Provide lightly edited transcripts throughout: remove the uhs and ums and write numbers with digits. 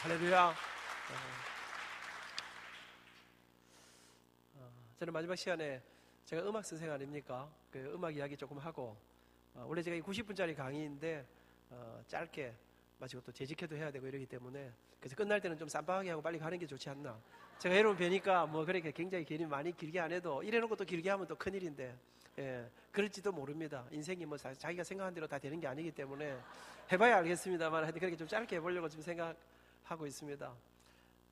할렐루야. 저는 마지막 시간에 제가 음악 선생 아닙니까? 그 음악 이야기 조금 하고, 원래 제가 90분짜리 강의인데 짧게 마치고 또 재직해도 해야 되고 이러기 때문에, 그래서 끝날 때는 좀 쌈박하게 하고 빨리 가는 게 좋지 않나. 제가 여러분 뵈니까 뭐 그렇게 굉장히 많이 길게 안 해도, 이래놓고 또 길게 하면 또 큰일인데, 그럴지도 모릅니다. 인생이 뭐 자기가 생각한 대로 다 되는 게 아니기 때문에 해봐야 알겠습니다만, 하여튼 그렇게 좀 짧게 해보려고 지금 생각하고 있습니다.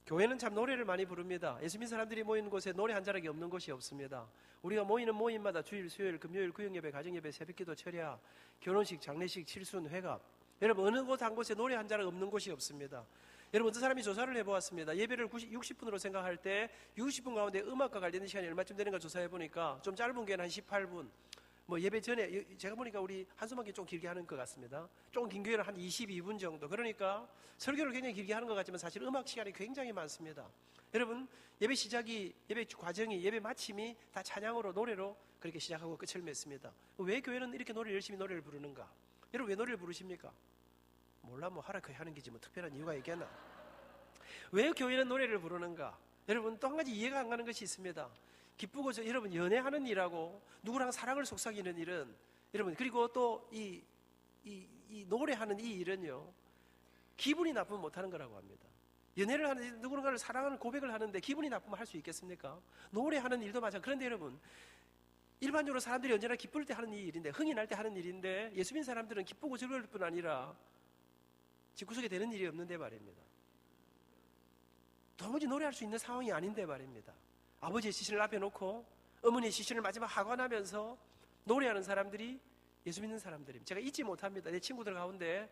교회는 참 노래를 많이 부릅니다. 예수 믿는 사람들이 모이는 곳에 노래 한 자락이 없는 곳이 없습니다. 우리가 모이는 모임마다 주일, 수요일, 금요일, 구역예배, 가정예배, 새벽기도, 철야, 결혼식, 장례식, 칠순, 회갑, 여러분 어느 곳 한 곳에 노래 한 자락 없는 곳이 없습니다. 여러분 어떤 사람이 조사를 해보았습니다. 예배를 60분으로 생각할 때 60분 가운데 음악과 관련된 시간이 얼마쯤 되는가 조사해보니까 좀 짧은 게는 한 18분, 뭐 예배 전에 제가 보니까 우리 한수막이 좀 길게 하는 것 같습니다. 좀 긴 교회는 한 22분 정도. 그러니까 설교를 굉장히 길게 하는 것 같지만 사실 음악 시간이 굉장히 많습니다. 여러분 예배 시작이, 예배 과정이, 예배 마침이 다 찬양으로, 노래로 그렇게 시작하고 끝을 맺습니다. 왜 교회는 이렇게 열심히 노래를 부르는가? 여러분 왜 노래를 부르십니까? 몰라, 뭐 하라 그렇게 하는 게지 뭐 특별한 이유가 있겠나? 왜 교회는 노래를 부르는가? 여러분 또 한 가지 이해가 안 가는 것이 있습니다. 기쁘고 여러분 연애하는 일하고 누구랑 사랑을 속삭이는 일은, 여러분 그리고 또 이 노래하는 이 일은요, 기분이 나쁘면 못하는 거라고 합니다. 연애를 하는, 누군가를 사랑하는 고백을 하는데 기분이 나쁘면 할 수 있겠습니까? 노래하는 일도 마찬가지. 그런데 여러분 일반적으로 사람들이 언제나 기쁠 때 하는 이 일인데, 흥이 날 때 하는 일인데, 예수 믿는 사람들은 기쁘고 즐거울 뿐 아니라 집구석에 되는 일이 없는데 말입니다. 도무지 노래할 수 있는 상황이 아닌데 말입니다. 아버지의 시신을 앞에 놓고 어머니의 시신을 마지막 하관하면서 노래하는 사람들이 예수 믿는 사람들입니다. 제가 잊지 못합니다. 내 친구들 가운데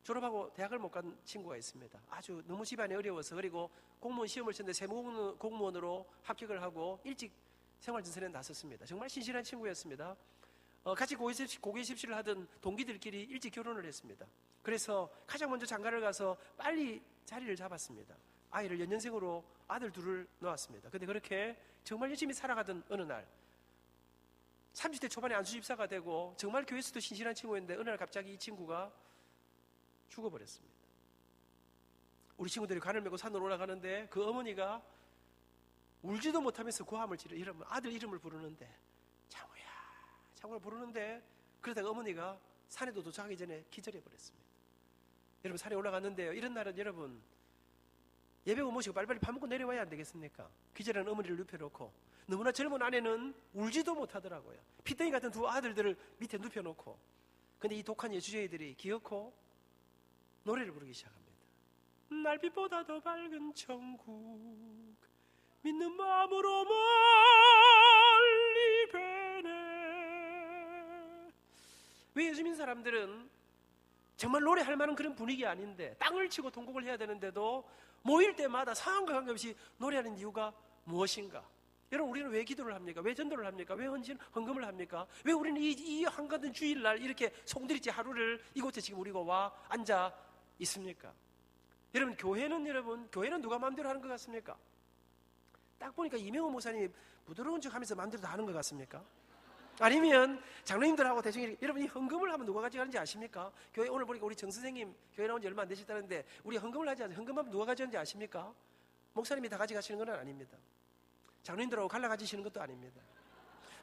졸업하고 대학을 못 간 친구가 있습니다. 아주 너무 집안이 어려워서, 그리고 공무원 시험을 쳤는데 세무공무원으로 합격을 하고 일찍 생활전선에 나섰습니다. 정말 신실한 친구였습니다. 같이 고개 십시를 하던 동기들끼리 일찍 결혼을 했습니다. 그래서 가장 먼저 장가를 가서 빨리 자리를 잡았습니다. 아이를 연년생으로 아들 둘을 낳았습니다. 근데 그렇게 정말 열심히 살아가던 어느 날 30대 초반에 안수집사가 되고 정말 교회에서도 신실한 친구였는데, 어느 날 갑자기 이 친구가 죽어버렸습니다. 우리 친구들이 관을 메고 산으로 올라가는데 그 어머니가 울지도 못하면서 고함을 지르, 아들 이름을 부르는데 창우야 부르는데, 그러다가 어머니가 산에도 도착하기 전에 기절해버렸습니다. 여러분 산에 올라갔는데요, 이런 날은 여러분 예배고 모시고 빨리빨리 밥 먹고 내려와야 안 되겠습니까? 기절한 어머니를 눕혀놓고, 너무나 젊은 아내는 울지도 못하더라고요. 피덩이 같은 두 아들들을 밑에 눕혀놓고. 근데 이 독한 예수쟁이들이 기어코 노래를 부르기 시작합니다. 날빛보다 더 밝은 천국 믿는 마음으로 멀리 배네. 왜 예수 믿는 사람들은 정말 노래할 만한 그런 분위기 아닌데, 땅을 치고 통곡을 해야 되는데도 모일 때마다 상황과 관계없이 노래하는 이유가 무엇인가? 여러분 우리는 왜 기도를 합니까? 왜 전도를 합니까? 왜 헌금을 합니까? 왜 우리는 이 한가득 주일날 이렇게 송두리째 하루를 이곳에 지금 우리가 와 앉아 있습니까? 여러분 교회는 누가 마음대로 하는 것 같습니까? 딱 보니까 이명호 목사님이 부드러운 척 하면서 마음대로 다 하는 것 같습니까? 아니면 장로님들하고 대충 여러분 이 헌금을 하면 누가 가져가는지 아십니까? 교회 오늘 보니까 우리 정 선생님 교회 나온 지 얼마 안 되셨다는데, 우리 헌금을 하지 않아요. 헌금하면 누가 가져가는지 아십니까? 목사님이 다 가져가시는 건 아닙니다. 장로님들하고 갈라 가지시는 것도 아닙니다.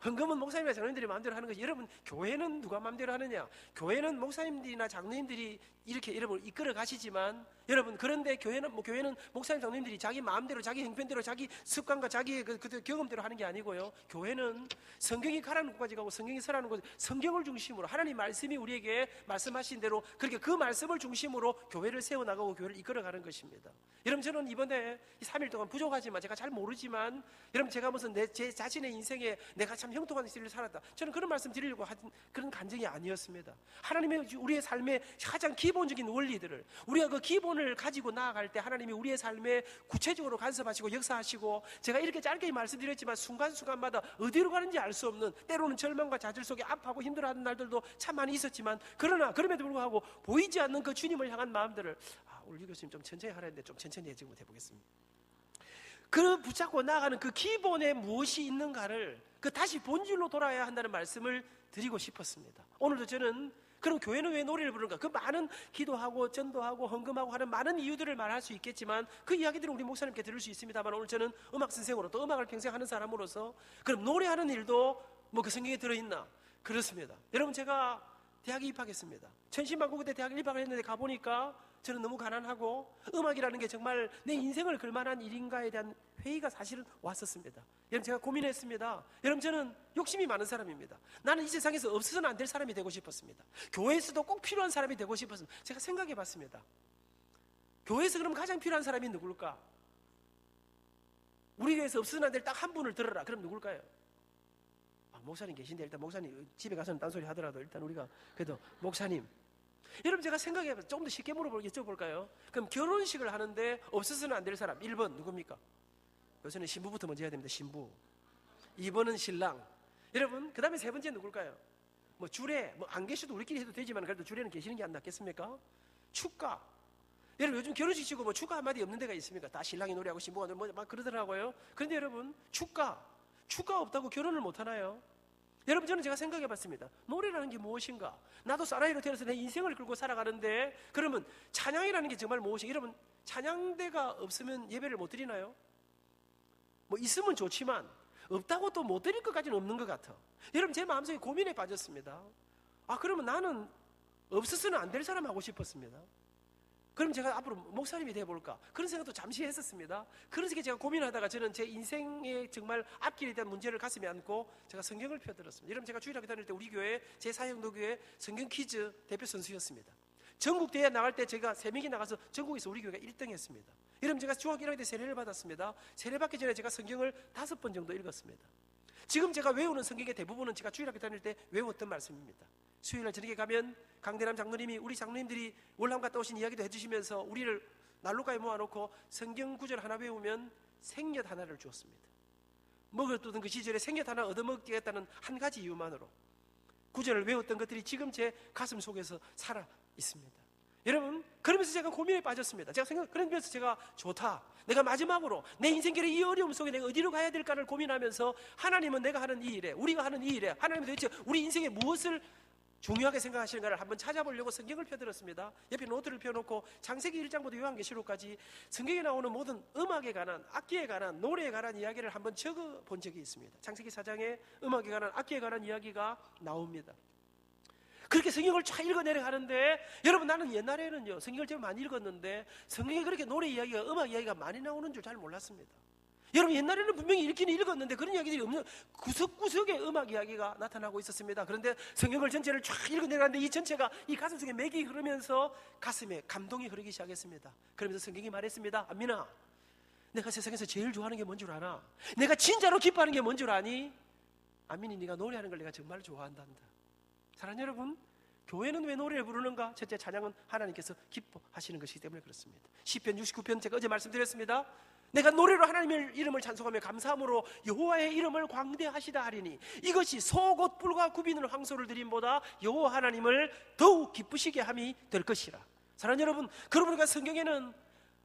헌금은 목사님이나 장로님들이 마음대로 하는 것이, 여러분 교회는 누가 마음대로 하느냐? 교회는 목사님들이나 장로님들이 이렇게 여러분 이끌어 가시지만, 여러분 그런데 교회는 목사님 장로님들이 자기 마음대로, 자기 형편대로, 자기 습관과 자기의 그 경험대로 하는 게 아니고요. 교회는 성경이 가라는 곳까지 가고 성경이 서라는 곳, 성경을 중심으로 하나님 말씀이 우리에게 말씀하신 대로 그렇게 그 말씀을 중심으로 교회를 세워나가고 교회를 이끌어가는 것입니다. 여러분 저는 이번에 3일 동안 부족하지만, 제가 잘 모르지만, 여러분 제가 무슨 제 자신의 인생에 내가 참 형통한 시를 살았다, 저는 그런 말씀 드리려고 한 그런 간증이 아니었습니다. 하나님의 우리의 삶의 가장 기본적인 원리들을, 우리가 그 기본을 가지고 나아갈 때 하나님이 우리의 삶에 구체적으로 간섭하시고 역사하시고, 제가 이렇게 짧게 말씀드렸지만 순간순간마다 어디로 가는지 알 수 없는, 때로는 절망과 좌절 속에 아파하고 힘들어하는 날들도 참 많이 있었지만, 그럼에도 불구하고 보이지 않는 그 주님을 향한 마음들을, 오늘 유 교수님 좀 천천히 하라는데 좀 천천히 해보겠습니다. 그 붙잡고 나아가는 그 기본에 무엇이 있는가를 다시 본질로 돌아야 한다는 말씀을 드리고 싶었습니다. 오늘도 저는 그럼 교회는 왜 노래를 부르는가? 그 많은 기도하고 전도하고 헌금하고 하는 많은 이유들을 말할 수 있겠지만 그 이야기들은 우리 목사님께 들을 수 있습니다만 오늘 저는 음악 선생으로 또 음악을 평생 하는 사람으로서 그럼 노래하는 일도 뭐 그 성경에 들어있나? 그렇습니다. 여러분 제가 대학에 입학했습니다. 천신만고대 대학에 입학을 했는데 가보니까 저는 너무 가난하고 음악이라는 게 정말 내 인생을 걸만한 일인가에 대한 회의가 사실은 왔었습니다. 여러분 제가 고민했습니다. 여러분 저는 욕심이 많은 사람입니다. 나는 이 세상에서 없어서는 안 될 사람이 되고 싶었습니다. 교회에서도 꼭 필요한 사람이 되고 싶었습니다. 제가 생각해 봤습니다. 교회에서 그럼 가장 필요한 사람이 누굴까? 우리 교회에서 없어서는 안 될 딱 한 분을 들어라. 그럼 누굴까요? 목사님 계신데 일단 목사님 집에 가서는 딴소리 하더라도 일단 우리가 그래도 목사님. 여러분 제가 생각해봐서 조금 더 쉽게 여쭤볼까요? 그럼 결혼식을 하는데 없어서는 안 될 사람 1번 누굽니까? 요새는 신부부터 먼저 해야 됩니다. 신부. 2번은 신랑. 여러분 그 다음에 3번째 누굴까요? 뭐 주례 뭐 안 계셔도 우리끼리 해도 되지만 그래도 주례는 계시는 게 안 낫겠습니까? 축가. 여러분 요즘 결혼식 치고 뭐 축가 한마디 없는 데가 있습니까? 다 신랑이 노래하고 신부가 뭐 막 그러더라고요. 그런데 여러분 축가 없다고 결혼을 못 하나요? 여러분 저는 제가 생각해 봤습니다. 노래라는 게 무엇인가? 나도 사나이로 태어나서 내 인생을 끌고 살아가는데 그러면 찬양이라는 게 정말 무엇인가? 여러분 찬양대가 없으면 예배를 못 드리나요? 뭐 있으면 좋지만 없다고 또 못 드릴 것까지는 없는 것 같아. 여러분 제 마음속에 고민에 빠졌습니다. 그러면 나는 없어서는 안 될 사람 하고 싶었습니다. 그럼 제가 앞으로 목사님이 되어볼까? 그런 생각도 잠시 했었습니다. 그래서 제가 고민하다가 저는 제 인생의 정말 앞길에 대한 문제를 가슴에 안고 제가 성경을 펴들었습니다. 여러분 제가 주일학교 다닐 때 우리 교회 제4영도교회 성경 퀴즈 대표 선수였습니다. 전국 대회 나갈 때 제가 3명이 나가서 전국에서 우리 교회가 1등 했습니다. 여러분 제가 중학교 1학년 때 세례를 받았습니다. 세례 받기 전에 제가 성경을 5번 정도 읽었습니다. 지금 제가 외우는 성경의 대부분은 제가 주일학교 다닐 때 외웠던 말씀입니다. 수요일날 저녁에 가면 강대남 장로님이 우리 장로님들이 월남 갔다 오신 이야기도 해주시면서 우리를 난로가에 모아놓고 성경 구절 하나 외우면 생엿 하나를 주었습니다. 먹을 두던 그 시절에 생엿 하나 얻어먹겠다는 한 가지 이유만으로 구절을 외웠던 것들이 지금 제 가슴 속에서 살아 있습니다. 여러분 그러면서 제가 고민에 빠졌습니다. 그러면서 제가 좋다. 내가 마지막으로 내 인생길의 이 어려움 속에 내가 어디로 가야 될까를 고민하면서 하나님은 내가 하는 이 일에 우리가 하는 이 일에 하나님은 도대체 우리 인생에 무엇을 중요하게 생각하시는가를 한번 찾아보려고 성경을 펴들었습니다. 옆에 노트를 펴놓고 창세기 1장부터 요한계시록까지 성경에 나오는 모든 음악에 관한 악기에 관한 노래에 관한 이야기를 한번 적어본 적이 있습니다. 창세기 4장에 음악에 관한 악기에 관한 이야기가 나옵니다. 그렇게 성경을 쫙 읽어내려 가는데 여러분 나는 옛날에는요 성경을 제일 많이 읽었는데 성경에 그렇게 노래 이야기가 음악 이야기가 많이 나오는 줄 잘 몰랐습니다. 여러분 옛날에는 분명히 읽기는 읽었는데 그런 이야기들이 없는 구석구석에 음악 이야기가 나타나고 있었습니다. 그런데 성경을 전체를 쫙 읽어내려는데 이 전체가 이 가슴 속에 맥이 흐르면서 가슴에 감동이 흐르기 시작했습니다. 그러면서 성경이 말했습니다. 안민아 내가 세상에서 제일 좋아하는 게 뭔 줄 아나? 내가 진짜로 기뻐하는 게 뭔 줄 아니? 안민이 네가 노래하는 걸 내가 정말 좋아한단다. 사랑하는 여러분 교회는 왜 노래를 부르는가? 첫째 찬양은 하나님께서 기뻐하시는 것이기 때문에 그렇습니다. 시편 69편 제가 어제 말씀드렸습니다. 내가 노래로 하나님의 이름을 찬송하며 감사함으로 여호와의 이름을 광대하시다 하리니 이것이 소곧 뿔과 굽이는 황소를 드림보다 여호와 하나님을 더욱 기쁘시게 함이 될 것이라. 사랑하는 여러분 그러고 보니까 성경에는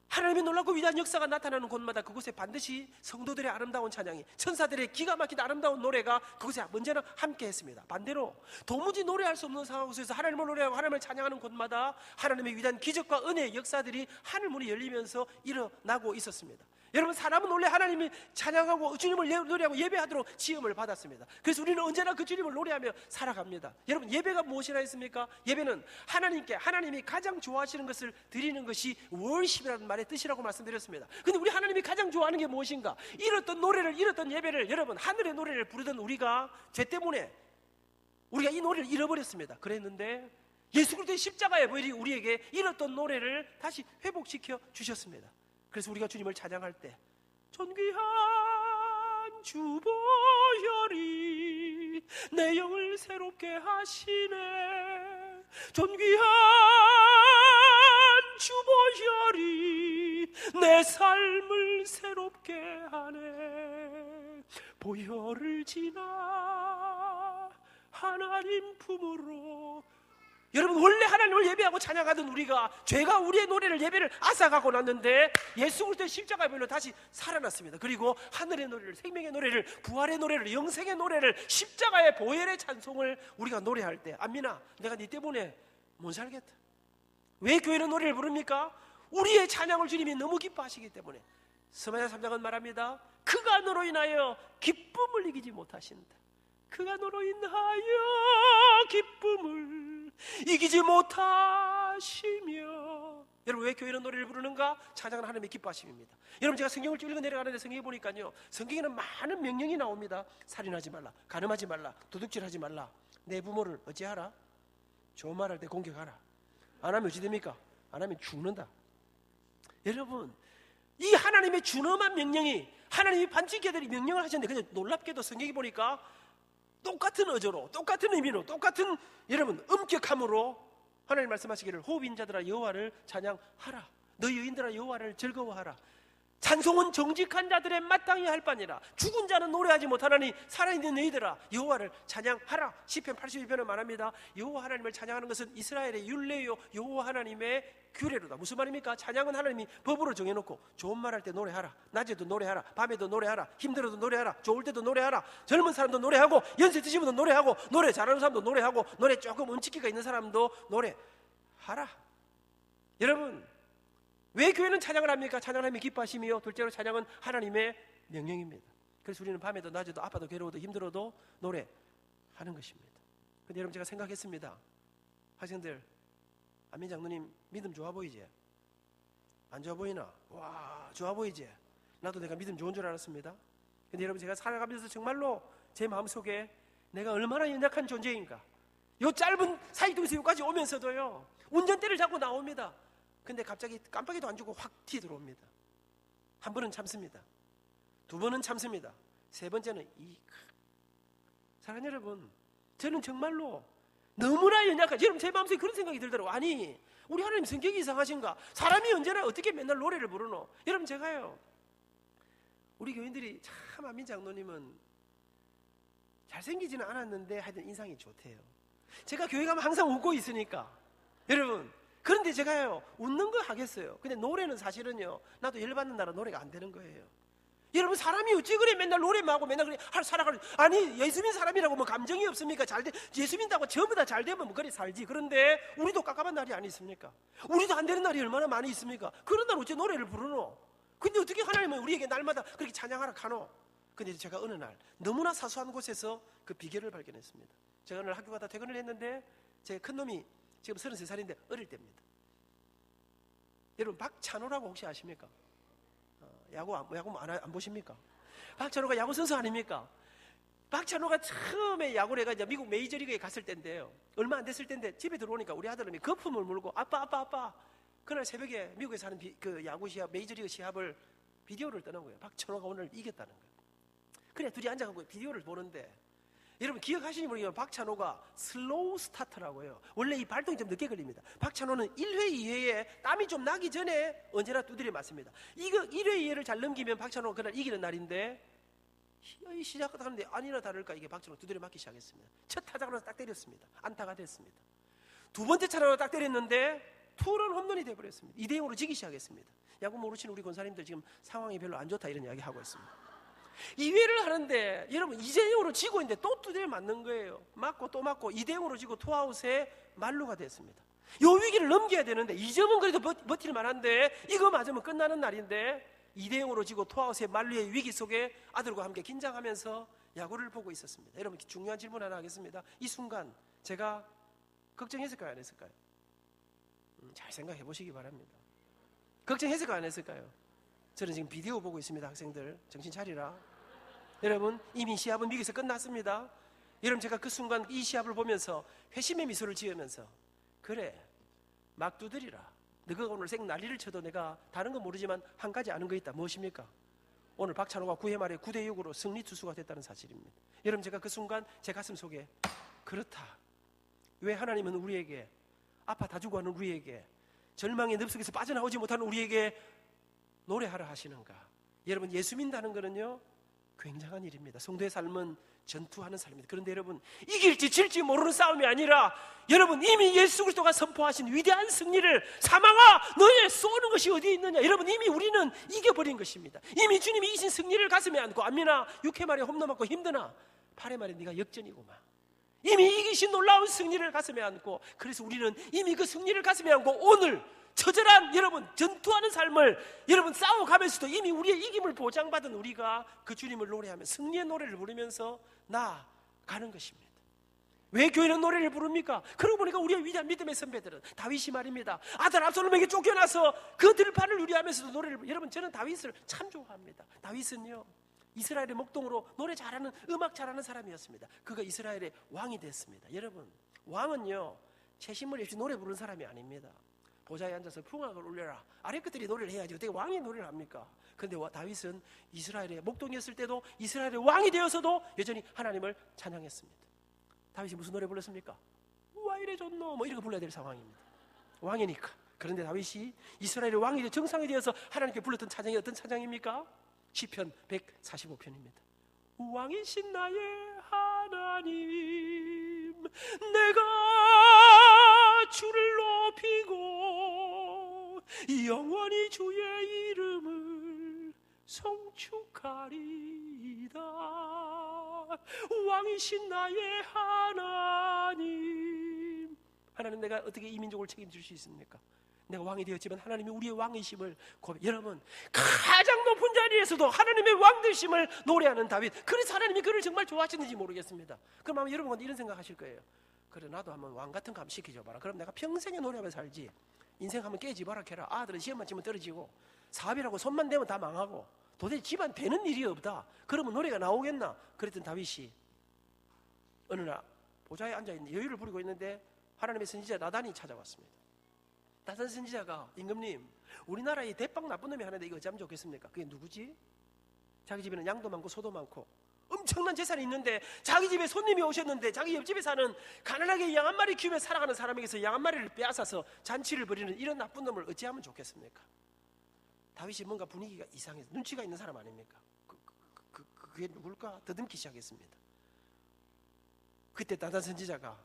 하나님의 놀랍고 위대한 역사가 나타나는 곳마다 그곳에 반드시 성도들의 아름다운 찬양이 천사들의 기가 막힌 아름다운 노래가 그곳에 언제나 함께 했습니다. 반대로 도무지 노래할 수 없는 상황 속에서 하나님을 노래하고 하나님을 찬양하는 곳마다 하나님의 위대한 기적과 은혜의 역사들이 하늘문이 열리면서 일어나고 있었습니다. 여러분 사람은 원래 하나님이 찬양하고 주님을 노래하고 예배하도록 지음을 받았습니다. 그래서 우리는 언제나 그 주님을 노래하며 살아갑니다. 여러분 예배가 무엇이라 했습니까? 예배는 하나님께 하나님이 가장 좋아하시는 것을 드리는 것이 월십이라는 말의 뜻이라고 말씀드렸습니다. 근데 우리 하나님이 가장 좋아하는 게 무엇인가? 이렇던 노래를 이렇던 예배를 여러분 하늘의 노래를 부르던 우리가 죄 때문에 우리가 이 노래를 잃어버렸습니다. 그랬는데 예수 그리스도의 십자가의 보혈이 우리에게 잃었던 노래를 다시 회복시켜 주셨습니다. 그래서 우리가 주님을 찬양할 때 존귀한 주 보혈이 내 영을 새롭게 하시네. 존귀한 주 보혈이 내 삶을 새롭게 하네. 보혈을 지나 하나님 품으로 여러분, 원래 하나님을 예배하고 찬양하던 우리가 죄가 우리의 노래를 예배를 앗아가고 났는데 예수 그리스도의 십자가의 보혈로 다시 살아났습니다. 그리고 하늘의 노래를, 생명의 노래를, 부활의 노래를, 영생의 노래를, 십자가의 보혈의 찬송을 우리가 노래할 때, 안민아, 내가 네 때문에 못 살겠다. 왜 교회는 노래를 부릅니까? 우리의 찬양을 주님이 너무 기뻐하시기 때문에. 스마야 3장은 말합니다. 그가 너로 인하여 기쁨을 이기지 못하신다. 그가 너로 인하여 기쁨을 이기지 못하시며. 여러분, 왜 교회는 노래를 부르는가? 찬양은 하나님의 기뻐하심입니다. 여러분, 제가 성경을 쭉 읽어 내려가는데 성경에 보니까요, 성경에는 많은 명령이 나옵니다. 살인하지 말라, 간음하지 말라, 도둑질하지 말라, 내 부모를 어찌하라? 좋은 말 할 때 공격하라. 안 하면 어찌 됩니까? 안 하면 죽는다. 여러분, 이 하나님의 준엄한 명령이, 하나님이 반지켜야 될 명령을 하셨는데, 그냥 놀랍게도 성경에 보니까 똑같은 어조로, 똑같은 의미로, 똑같은, 여러분, 엄격함으로 하나님 말씀하시기를 호흡인 자들아 여호와를 찬양하라. 너희 여인들아 여호와를 즐거워하라. 찬송은 정직한 자들의 마땅히 할 바니라. 죽은 자는 노래하지 못하나니 살아있는 너희들아 여호와를 찬양하라. 시편 82편은 말합니다. 여호와 하나님을 찬양하는 것은 이스라엘의 율례요 여호와 하나님의 규례로다. 무슨 말입니까? 찬양은 하나님이 법으로 정해놓고, 좋은 말 할 때 노래하라, 낮에도 노래하라, 밤에도 노래하라, 힘들어도 노래하라, 좋을 때도 노래하라, 젊은 사람도 노래하고, 연세 드신 분도 노래하고, 노래 잘하는 사람도 노래하고, 노래 조금 음치기가 있는 사람도 노래하라. 여러분, 왜 교회는 찬양을 합니까? 찬양을 하면 기뻐하심이요, 둘째로 찬양은 하나님의 명령입니다. 그래서 우리는 밤에도 낮에도 아파도 괴로워도 힘들어도 노래하는 것입니다. 근데 여러분, 제가 생각했습니다. 학생들, 안민 장로님 믿음 좋아 보이지? 안 좋아 보이나? 와, 좋아 보이지? 나도 내가 믿음 좋은 줄 알았습니다. 근데 여러분, 제가 살아가면서 정말로 제 마음속에 내가 얼마나 연약한 존재인가, 요 짧은 사이동에서 여기까지 오면서도요, 운전대를 잡고 나옵니다. 근데 갑자기 깜빡이도 안 주고 확 티 들어옵니다. 한 번은 참습니다. 두 번은 참습니다. 세 번째는 사랑하는 여러분, 저는 정말로 너무나 연약한, 여러분 제 마음속에 그런 생각이 들더라고요. 아니, 우리 하나님 성격이 이상하신가? 사람이 언제나 어떻게 맨날 노래를 부르노? 여러분, 제가요, 우리 교인들이 참 안민 장로님은 잘생기지는 않았는데 하여튼 인상이 좋대요. 제가 교회 가면 항상 웃고 있으니까. 여러분, 그런데 제가요, 웃는 거 하겠어요. 근데 노래는 사실은요, 나도 열받는 나라 노래가 안 되는 거예요. 여러분, 사람이 어찌 그래 맨날 노래만 하고 맨날 그래 살아가는, 아니 예수 믿는 사람이라고 뭐 감정이 없습니까? 예수 믿다고 전부 다 잘 되면 뭐 그래 살지. 그런데 우리도 깝깝한 날이 아니 있습니까? 우리도 안 되는 날이 얼마나 많이 있습니까? 그런 날 어째 노래를 부르노? 근데 어떻게 하나님은 우리에게 날마다 그렇게 찬양하라 카노? 근데 제가 어느 날 너무나 사소한 곳에서 그 비결을 발견했습니다. 제가 오늘 학교 가다 퇴근을 했는데, 제 큰놈이 지금 33살인데 어릴 때입니다. 여러분, 박찬호라고 혹시 아십니까? 야구 안 보십니까? 박찬호가 야구 선수 아닙니까? 박찬호가 처음에 야구를 해가 미국 메이저리그에 갔을 때인데요, 얼마 안 됐을 때인데 집에 들어오니까 우리 아들놈이 거품을 물고 아빠 그날 새벽에 미국에서 하는 그 야구 시합, 메이저리그 시합을 비디오를 떠난 거예요. 박찬호가 오늘 이겼다는 거예요. 그래 둘이 앉아가지고 비디오를 보는데, 여러분 기억하시는지 모르겠지만 박찬호가 슬로우 스타터라고 해요. 원래 이 발동이 좀 늦게 걸립니다. 박찬호는 1회, 2회에 땀이 좀 나기 전에 언제나 두드려 맞습니다. 이거 1회, 2회를 잘 넘기면 박찬호가 그날 이기는 날인데, 시작하는데 아니나 다를까 이게 박찬호 두드려 맞기 시작했습니다. 첫 타자로 딱 때렸습니다. 안타가 됐습니다. 두 번째 차례로 딱 때렸는데 투런 홈런이 돼버렸습니다. 2대0으로 지기 시작했습니다. 야구 모르시는 우리 권사님들 지금 상황이 별로 안 좋다 이런 이야기 하고 있습니다. 2회를 하는데 여러분 2대0으로 지고 있는데 또 두드려 맞는 거예요. 맞고 또 맞고 2대0으로 지고 투아웃에 만루가 됐습니다. 이 위기를 넘겨야 되는데 2점은 그래도 버틸 만한데 이거 맞으면 끝나는 날인데 2대0으로 지고 투아웃의 만루의 위기 속에 아들과 함께 긴장하면서 야구를 보고 있었습니다. 여러분 중요한 질문 하나 하겠습니다. 이 순간 제가 걱정했을까요? 안 했을까요? 잘 생각해 보시기 바랍니다. 걱정했을까요? 안 했을까요? 저는 지금 비디오 보고 있습니다. 학생들 정신 차리라. 여러분 이미 시합은 미국에서 끝났습니다. 여러분 제가 그 순간 이 시합을 보면서 회심의 미소를 지으면서, 그래 막 두드리라. 너가 오늘 생 난리를 쳐도 내가 다른 건 모르지만 한 가지 아는 거 있다. 무엇입니까? 오늘 박찬호가 9회 말에 9대6으로 승리 투수가 됐다는 사실입니다. 여러분 제가 그 순간 제 가슴 속에, 그렇다. 왜 하나님은 우리에게, 아파 다 죽어가는 우리에게, 절망의 늪속에서 빠져나오지 못하는 우리에게 노래하라 하시는가? 여러분 예수 믿는다는 거는요, 굉장한 일입니다. 성도의 삶은 전투하는 삶입니다. 그런데 여러분, 이길지 질지 모르는 싸움이 아니라 여러분, 이미 예수 그리스도가 선포하신 위대한 승리를, 사망아 너의 쏘는 것이 어디에 있느냐, 여러분 이미 우리는 이겨버린 것입니다. 이미 주님이 이기신 승리를 가슴에 안고, 안미나 6회 말에 홈런 맞고 힘드나 8회 말에 네가 역전이구만. 이미 이기신 놀라운 승리를 가슴에 안고, 그래서 우리는 이미 그 승리를 가슴에 안고 오늘 처절한 여러분 전투하는 삶을 여러분 싸워가면서도 이미 우리의 이김을 보장받은 우리가 그 주님을 노래하며 승리의 노래를 부르면서 나아가는 것입니다. 왜 교회는 노래를 부릅니까? 그러고 보니까 우리의 위대한 믿음의 선배들은, 다윗이 말입니다, 아들 압살롬에게 쫓겨나서 그 들판을 누리하면서도 노래를, 여러분 저는 다윗을 참 좋아합니다. 다윗은요 이스라엘의 목동으로 노래 잘하는, 음악 잘하는 사람이었습니다. 그가 이스라엘의 왕이 됐습니다. 여러분, 왕은요 채신머리 없이 노래 부르는 사람이 아닙니다. 보좌에 앉아서 풍악을 울려라, 아래 것들이 노래를 해야지 어떻게 왕이 노래를 합니까? 그런데 다윗은 이스라엘의 목동이었을 때도, 이스라엘의 왕이 되어서도 여전히 하나님을 찬양했습니다. 다윗이 무슨 노래 불렀습니까? 와 이래 좋노, 뭐 이런 거 불러야 될 상황입니다. 왕이니까. 그런데 다윗이 이스라엘의 왕이 되어 정상이 되어서 하나님께 불렀던 찬양이 어떤 찬양입니까? 시편 145편입니다. 왕이신 나의 하나님, 내가 주를 높이고 영원히 주의 이름을 송축하리이다. 왕이신 나의 하나님. 하나님, 내가 어떻게 이 민족을 책임질 수 있습니까? 내가 왕이 되었지만 하나님이 우리의 왕이심을 여러분 가장 높은 자리에서도 하나님의 왕되심을 노래하는 다윗, 그래서 하나님이 그를 정말 좋아하시는지 모르겠습니다. 그럼 아마 여러분 이런 생각하실 거예요. 그래, 나도 한번 왕 같은 거 한번 시켜줘봐라. 그럼 내가 평생에 노래하며 살지. 인생 한번 깨지바라해라. 아들은 시험만 치면 떨어지고 사업이라고 손만 대면 다 망하고 도대체 집안 되는 일이 없다. 그러면 노래가 나오겠나? 그랬던 다윗이 어느 날 보좌에 앉아있는, 여유를 부리고 있는데 하나님의 선지자 나단이 찾아왔습니다. 나단 선지자가, 임금님, 우리나라에 대빵 나쁜 놈이 하나인데 이거 어찌하면 좋겠습니까? 그게 누구지? 자기 집에는 양도 많고 소도 많고 엄청난 재산이 있는데 자기 집에 손님이 오셨는데 자기 옆집에 사는 가난하게 양 한 마리 키우며 살아가는 사람에게서 양 한 마리를 빼앗아서 잔치를 벌이는 이런 나쁜 놈을 어찌하면 좋겠습니까? 다윗이 뭔가 분위기가 이상해서, 눈치가 있는 사람 아닙니까? 그게 누굴까? 더듬기 시작했습니다. 그때 나단 선지자가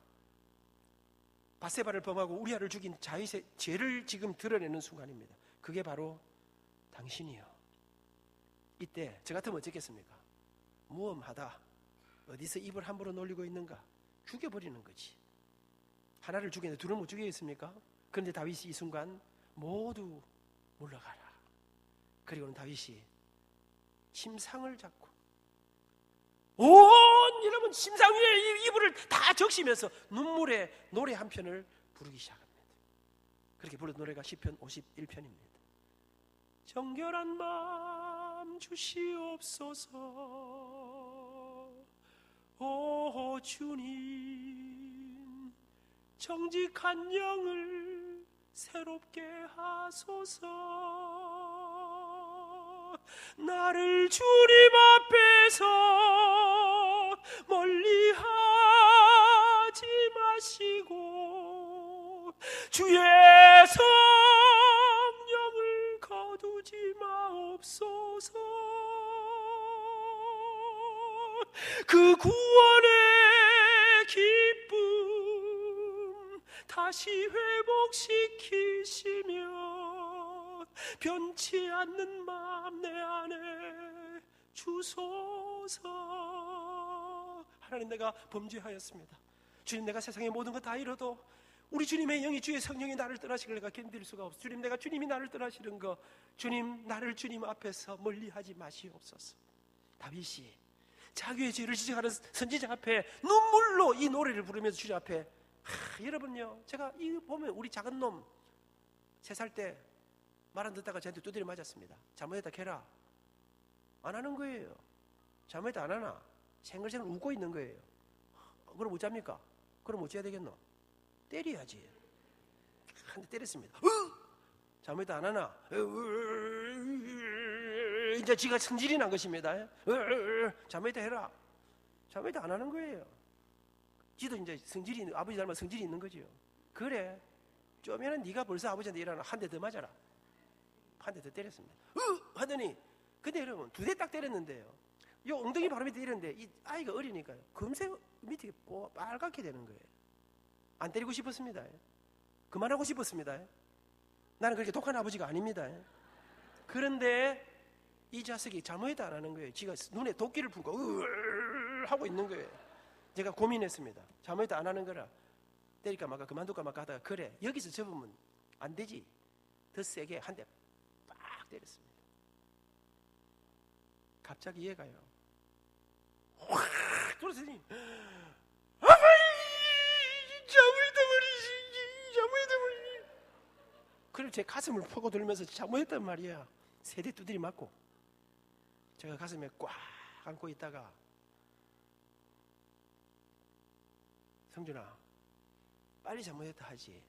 바세바를 범하고 우리아를 죽인 다윗의 죄를 지금 드러내는 순간입니다. 그게 바로 당신이요. 이때 저 같으면 어쩌겠습니까? 무엄하다, 어디서 입을 함부로 놀리고 있는가, 죽여버리는 거지. 하나를 죽이는데 둘을 못 죽이겠습니까? 그런데 다윗이 이 순간 모두 물러가라. 그리고는 다윗이 침상을 잡고 온 여러분 침상 위에 이불을 다 적시면서 눈물에 노래 한 편을 부르기 시작합니다. 그렇게 부른 노래가 시편 51편입니다. 정결한 마음 주시옵소서, 오 주님, 정직한 영을 새롭게 하소서. 나를 주님 앞에서 멀리 하지 마시고 주의 성령을 거두지 마옵소서. 그 구원의 기쁨 다시 회복시키시며 변치 않는 마음 내 안에 주소서. 하나님, 내가 범죄하였습니다. 주님, 내가 세상의 모든 것 다 잃어도 우리 주님의 영이, 주의 성령이 나를 떠나시길 내가 견딜 수가 없어. 주님, 내가 주님이 나를 떠나시는 거, 주님, 나를 주님 앞에서 멀리하지 마시옵소서. 다윗이 자기의 죄를 지적하는 선지자 앞에 눈물로 이 노래를 부르면서 주님 앞에, 여러분요, 제가 이거 보면 우리 작은 놈 3살 때 말 안 듣다가 저한테 두드려 맞았습니다. 잘못했다 캐라. 안 하는 거예요. 잘못했다 안 하나? 생글생글 웃고 있는 거예요. 그럼 어쩝니까? 그럼 어찌해야 되겠노? 때려야지. 한 대 때렸습니다. 잘못했다 안 하나? 이제 지가 성질이 난 것입니다. 잘못했다 해라. 잘못했다 안 하는 거예요. 지도 이제 성질이, 아버지 닮아 성질이 있는 거죠. 그래, 쪼면은 네가 벌써 아버지한테 일하나 한 대 더 맞아라. 한 대 더 때렸습니다. 하더니, 근데 여러분 2대 딱 때렸는데요, 요 엉덩이 바로 밑에 이랬는데 이 아이가 어리니까요. 금세 밑에 빨갛게 되는 거예요. 안 때리고 싶었습니다. 그만하고 싶었습니다. 나는 그렇게 독한 아버지가 아닙니다. 그런데 이 자식이 잘못했다 안 하는 거예요. 지가 눈에 도끼를 품고 하고 있는 거예요. 제가 고민했습니다. 잘못했다 안 하는 거라. 때릴까 말까 그만둘까 말까 하다가 그래 여기서 접으면 안 되지. 더 세게 한 대 빡 때렸습니다. 갑자기 얘가요. 확 돌아서니 아빠이 잘못했단 말이지. 그걸 제 가슴을 퍼고 들면서 잘못했단 말이야. 세대 두드리 맞고 제가 가슴에 꽉 안고 있다가 성준아 빨리 잘못했다 하지.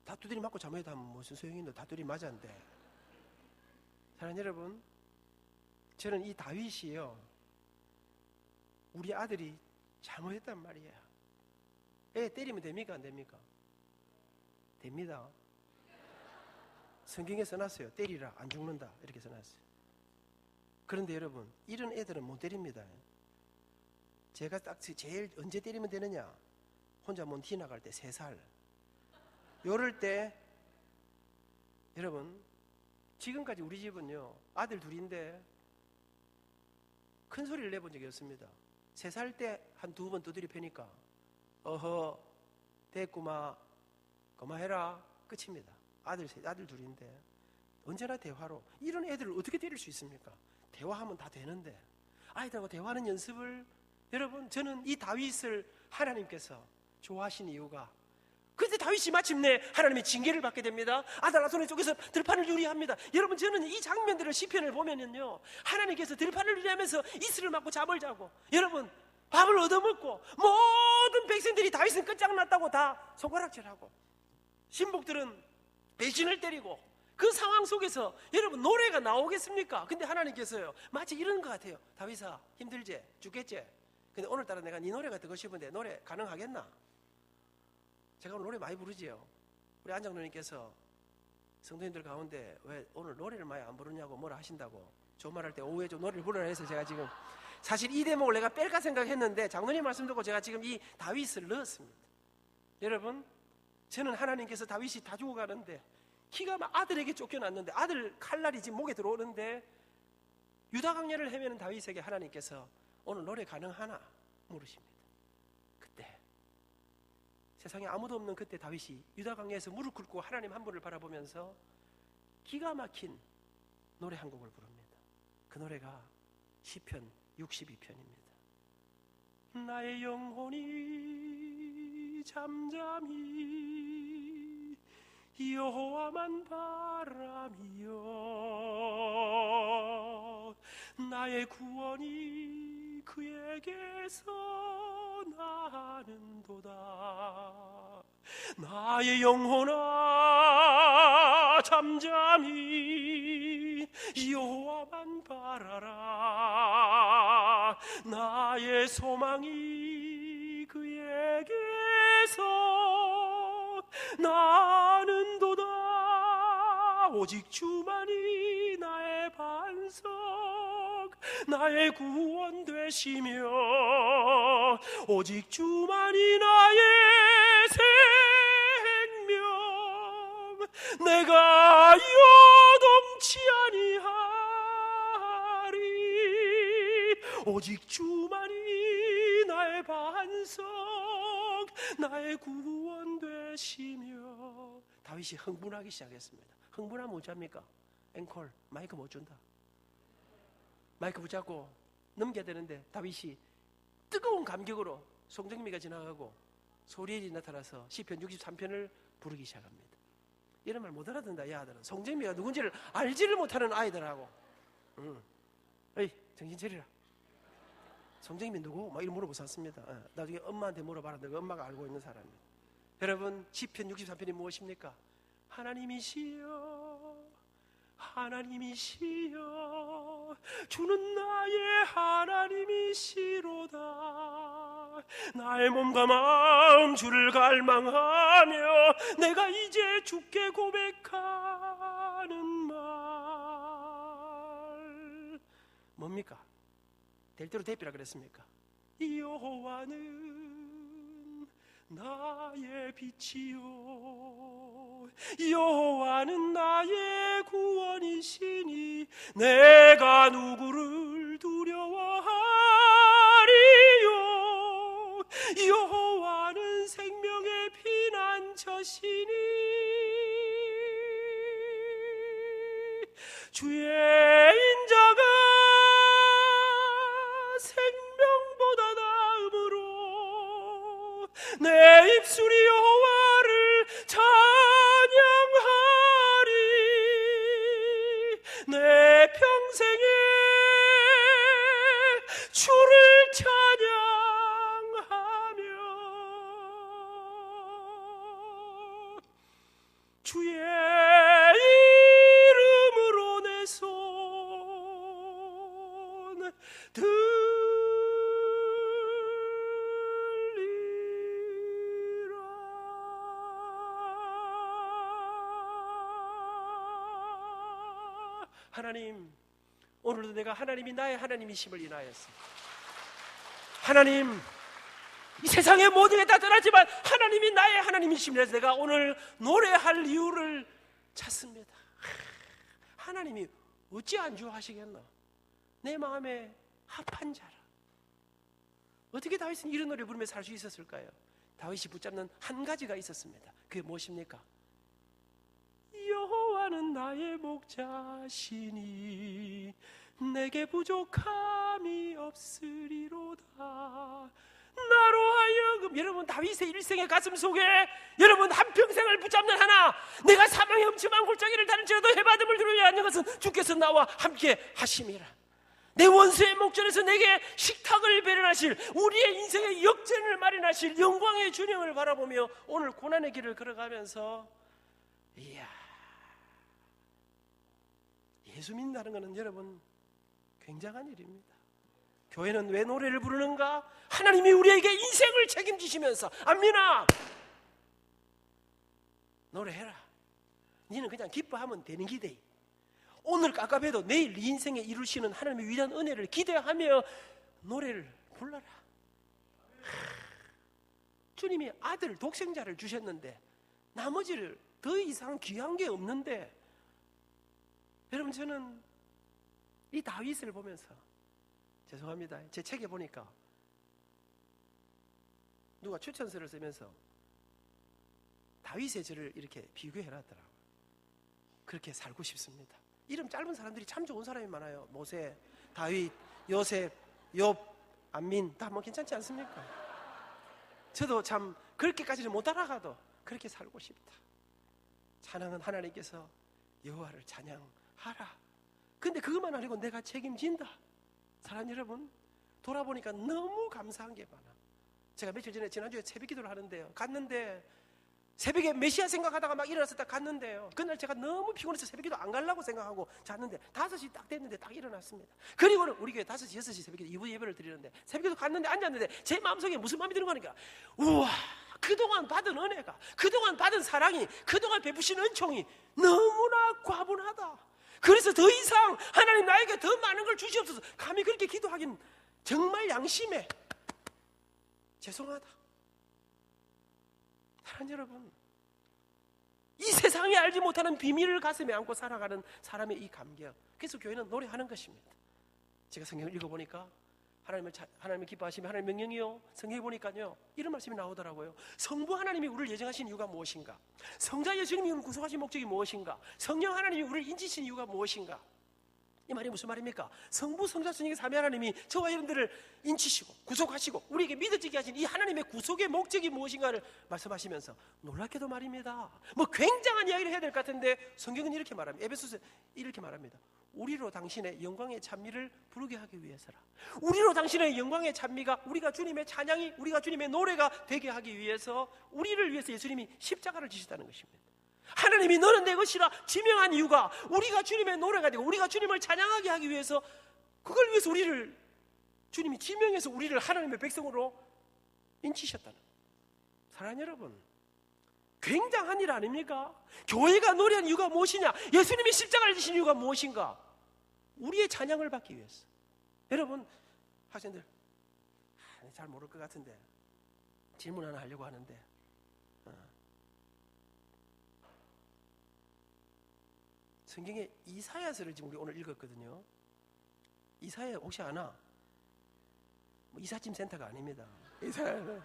다 두드리 맞고 잘못했다 하면 무슨 소용이 있노. 다 두드리 맞았는데. 사랑하는 여러분, 저는 이 다윗이요 우리 아들이 잘못했단 말이에요. 애 때리면 됩니까 안 됩니까? 됩니다. 성경에 써놨어요. 때리라 안 죽는다 이렇게 써놨어요. 그런데 여러분 이런 애들은 못 때립니다. 제가 딱 제일 언제 때리면 되느냐, 혼자 몬티 나갈 때 3살 요럴 때. 여러분 지금까지 우리 집은요 아들 둘인데 큰 소리를 내본 적이 없습니다. 3살 때 한 2번 두드려 패니까 어허 됐구마 그만해라 끝입니다. 아들 둘인데 언제나 대화로. 이런 애들을 어떻게 때릴 수 있습니까? 대화하면 다 되는데. 아이들하고 대화하는 연습을, 여러분 저는 이 다윗을 하나님께서 좋아하신 이유가, 그때 다윗이 마침내 하나님의 징계를 받게 됩니다. 아들 아손의 쪽에서 들판을 유리합니다. 여러분 저는 이 장면들을 시편을 보면은요 하나님께서 들판을 유리하면서 이슬을 맞고 잠을 자고, 여러분 밥을 얻어먹고, 모든 백성들이 다윗은 끝장났다고 다 손가락질하고, 신복들은 배신을 때리고, 그 상황 속에서 여러분 노래가 나오겠습니까? 근데 하나님께서요 마치 이런 것 같아요. 다윗아 힘들지? 죽겠지? 근데 오늘따라 내가 네 노래가 듣고 싶은데 노래 가능하겠나? 제가 오늘 노래 많이 부르지요. 우리 안장로님께서 성도님들 가운데 왜 오늘 노래를 많이 안 부르냐고 뭐라 하신다고 조말할 때 오후에 좀 노래를 부르라 해서 제가 지금 사실 이 대목을 내가 뺄까 생각했는데 장로님 말씀 듣고 제가 지금 이 다윗을 넣었습니다. 여러분 저는 하나님께서 다윗이 다 죽어가는데 키가 막 아들에게 쫓겨났는데 아들 칼날이 지금 목에 들어오는데 유다 광야를 헤매는 다윗에게 하나님께서 오늘 노래 가능하나 물으십니다. 그때 세상에 아무도 없는 그때 다윗이 유다 광야에서 무릎 꿇고 하나님 한 분을 바라보면서 기가 막힌 노래 한 곡을 부릅니다. 그 노래가 시편 62편입니다. 나의 영혼이 잠잠히 여호와만 바라며 나의 구원이 그에게서 나는도다. 나의 영혼아 잠잠히 여호와만 바라라. 나의 소망이 그에게서 나는도다. 오직 주만이 나의 반석 나의 구원 되시며 오직 주만이 나의 생명 내가 요동치 아니하리. 오직 주만이 나의 반석 나의 구원 되시며. 다윗이 흥분하기 시작했습니다. 흥분하면 어쩝니까? 앵콜 마이크 못 준다. 마이크 붙잡고 넘겨야 되는데 다윗이 뜨거운 감격으로 송정미가 지나가고 소리엘이 나타나서 시편 63편을 부르기 시작합니다. 이런 말 못 알아듣는다. 이 아들은 송정미가 누군지를 알지를 못하는 아이들하고 에이 정신 차리라. 송정미 누구? 막 이런 물어보셨습니다. 나중에 엄마한테 물어봐라. 내가 엄마가 알고 있는 사람이에요. 여러분 시편 63편이 무엇입니까? 하나님이시여 하나님이시여 주는 나의 하나님이시로다. 나의 몸과 마음 주를 갈망하며 내가 이제 주께 고백하는 말 뭡니까? 될 대로 대피라 그랬습니까? 여호와는 나의 빛이요 여호와는 나의 구원이시니 내가 누구를 두려워하리요 여호와는 생명의 피난처시니 주의 인자가 생명보다 나음으로 내 입술이 여호와를 찬양하리 내 평생에 주를 찬양하며 주의 이름으로 내 손 하나님, 오늘도 내가 하나님이 나의 하나님이심을 인하였습니다. 하나님, 이 세상의 모든 게 다 떠났지만 하나님이 나의 하나님이심이라서 내가 오늘 노래할 이유를 찾습니다. 하나님이 어찌 안주하시겠노? 내 마음에 합한 자라. 어떻게 다윗은 이런 노래 부르며 살 수 있었을까요? 다윗이 붙잡는 한 가지가 있었습니다. 그게 무엇입니까? 여호와는 나의 목자시니 내게 부족함이 없으리로다. 나로 하여금, 여러분 다윗의 일생의 가슴 속에 여러분 한평생을 붙잡는 하나, 내가 사망의 음침한 골짜기를 다닐지라도 해바듬을 두려워하지 않는 것은 주께서 나와 함께 하심이라. 내 원수의 목전에서 내게 식탁을 배련하실, 우리의 인생의 역전을 마련하실 영광의 주님을 바라보며 오늘 고난의 길을 걸어가면서, 이야, 예수 믿는다는 것은 여러분 굉장한 일입니다. 교회는 왜 노래를 부르는가? 하나님이 우리에게 인생을 책임지시면서, 안민아 노래해라, 니는 그냥 기뻐하면 되는 기대. 오늘 깝깝해도 내일 네 인생에 이루시는 하나님의 위대한 은혜를 기대하며 노래를 불러라. 주님이 아들 독생자를 주셨는데 나머지를 더 이상 귀한 게 없는데, 여러분 저는 이 다윗을 보면서, 죄송합니다, 제 책에 보니까 누가 추천서를 쓰면서 다윗의 저를 이렇게 비교해놨더라고요. 그렇게 살고 싶습니다. 이름 짧은 사람들이 참 좋은 사람이 많아요. 모세, 다윗, 요셉, 욥, 안민, 다 뭐 괜찮지 않습니까? 저도 참 그렇게까지는 못 따라가도 그렇게 살고 싶다. 찬양은 하나님께서 여호와를 찬양하라. 근데 그것만 아니고 내가 책임진다. 사랑 여러분, 돌아보니까 너무 감사한 게 많아. 제가 며칠 전에 지난주에 새벽 기도를 하는데요, 갔는데 새벽에 메시아 생각하다가 막 일어나서 딱 갔는데요, 그날 제가 너무 피곤해서 새벽 기도 안 가려고 생각하고 잤는데 5시 딱 됐는데 딱 일어났습니다. 그리고는 우리 교회 5시, 6시 새벽 기도 2부 예배를 드리는데 새벽 기도 갔는데 앉았는데 제 마음속에 무슨 마음이 드는 거니까, 우와, 그동안 받은 은혜가, 그동안 받은 사랑이, 그동안 베푸신 은총이 너무나 과분하다. 그래서 더 이상 하나님 나에게 더 많은 걸 주시옵소서. 감히 그렇게 기도하긴 정말 양심에 죄송하다. 사랑 여러분, 이 세상에 알지 못하는 비밀을 가슴에 안고 살아가는 사람의 이 감격, 그래서 교회는 노래하는 것입니다. 제가 성경을 읽어보니까 하나님을 기뻐하시며 하나님의 명령이요, 성경에 보니까요 이런 말씀이 나오더라고요. 성부 하나님이 우리를 예정하신 이유가 무엇인가? 성자 예수님이 우리를 구속하신 목적이 무엇인가? 성령 하나님이 우리를 인치신 이유가 무엇인가? 이 말이 무슨 말입니까? 성부, 성자, 성령의 삼위 하나님이 저와 여러분들을 인치시고 구속하시고 우리에게 믿어지게 하신 이 하나님의 구속의 목적이 무엇인가를 말씀하시면서, 놀랍게도 말입니다, 뭐 굉장한 이야기를 해야 될 것 같은데 성경은 이렇게 말합니다. 에베소서 이렇게 말합니다. 우리로 당신의 영광의 찬미를 부르게 하기 위해서라. 우리로 당신의 영광의 찬미가, 우리가 주님의 찬양이, 우리가 주님의 노래가 되게 하기 위해서, 우리를 위해서 예수님이 십자가를 지셨다는 것입니다. 하나님이 너는 내 것이라 지명한 이유가 우리가 주님의 노래가 되고 우리가 주님을 찬양하게 하기 위해서, 그걸 위해서 우리를 주님이 지명해서 우리를 하나님의 백성으로 인치셨다는. 사랑하는 여러분, 굉장한 일 아닙니까? 교회가 노래한 이유가 무엇이냐? 예수님이 십자가를 지신 이유가 무엇인가? 우리의 찬양을 받기 위해서. 여러분, 학생들 잘 모를 것 같은데 질문 하나 하려고 하는데 성경에 이사야서를 지금 우리 오늘 읽었거든요. 이사야 혹시 아나? 뭐 이삿짐 센터가 아닙니다. 이사야는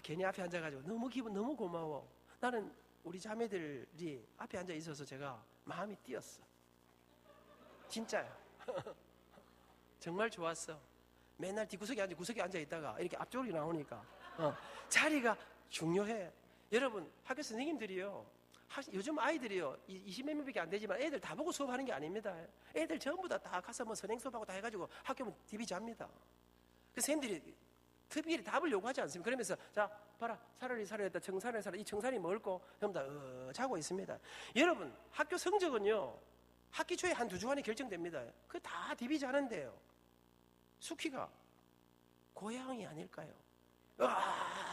괜히 앞에 앉아가지고 너무 기분 너무 고마워. 나는 우리 자매들이 앞에 앉아 있어서 제가 마음이 뛰었어. 진짜요. 정말 좋았어. 맨날 뒷구석에 앉아 있다가 이렇게 앞쪽으로 나오니까 자리가 중요해. 여러분 학교 선생님들이요, 요즘 아이들이요 20몇 명밖에 안 되지만 애들 다 보고 수업하는 게 아닙니다. 애들 전부 다 가서 뭐 선행 수업하고 다 해가지고 학교면 디비 잡니다. 그 선생님들이 특별히 답을 요구하지 않습니다. 그러면서 자 봐라, 차라리 살아야겠다, 청산을 살아. 이 청산이 먹을고 전부 다 자고 있습니다. 여러분 학교 성적은요 학기 초에 한 2주 안에 결정됩니다. 그 다 디비 자는데요, 숙희가 고향이 아닐까요?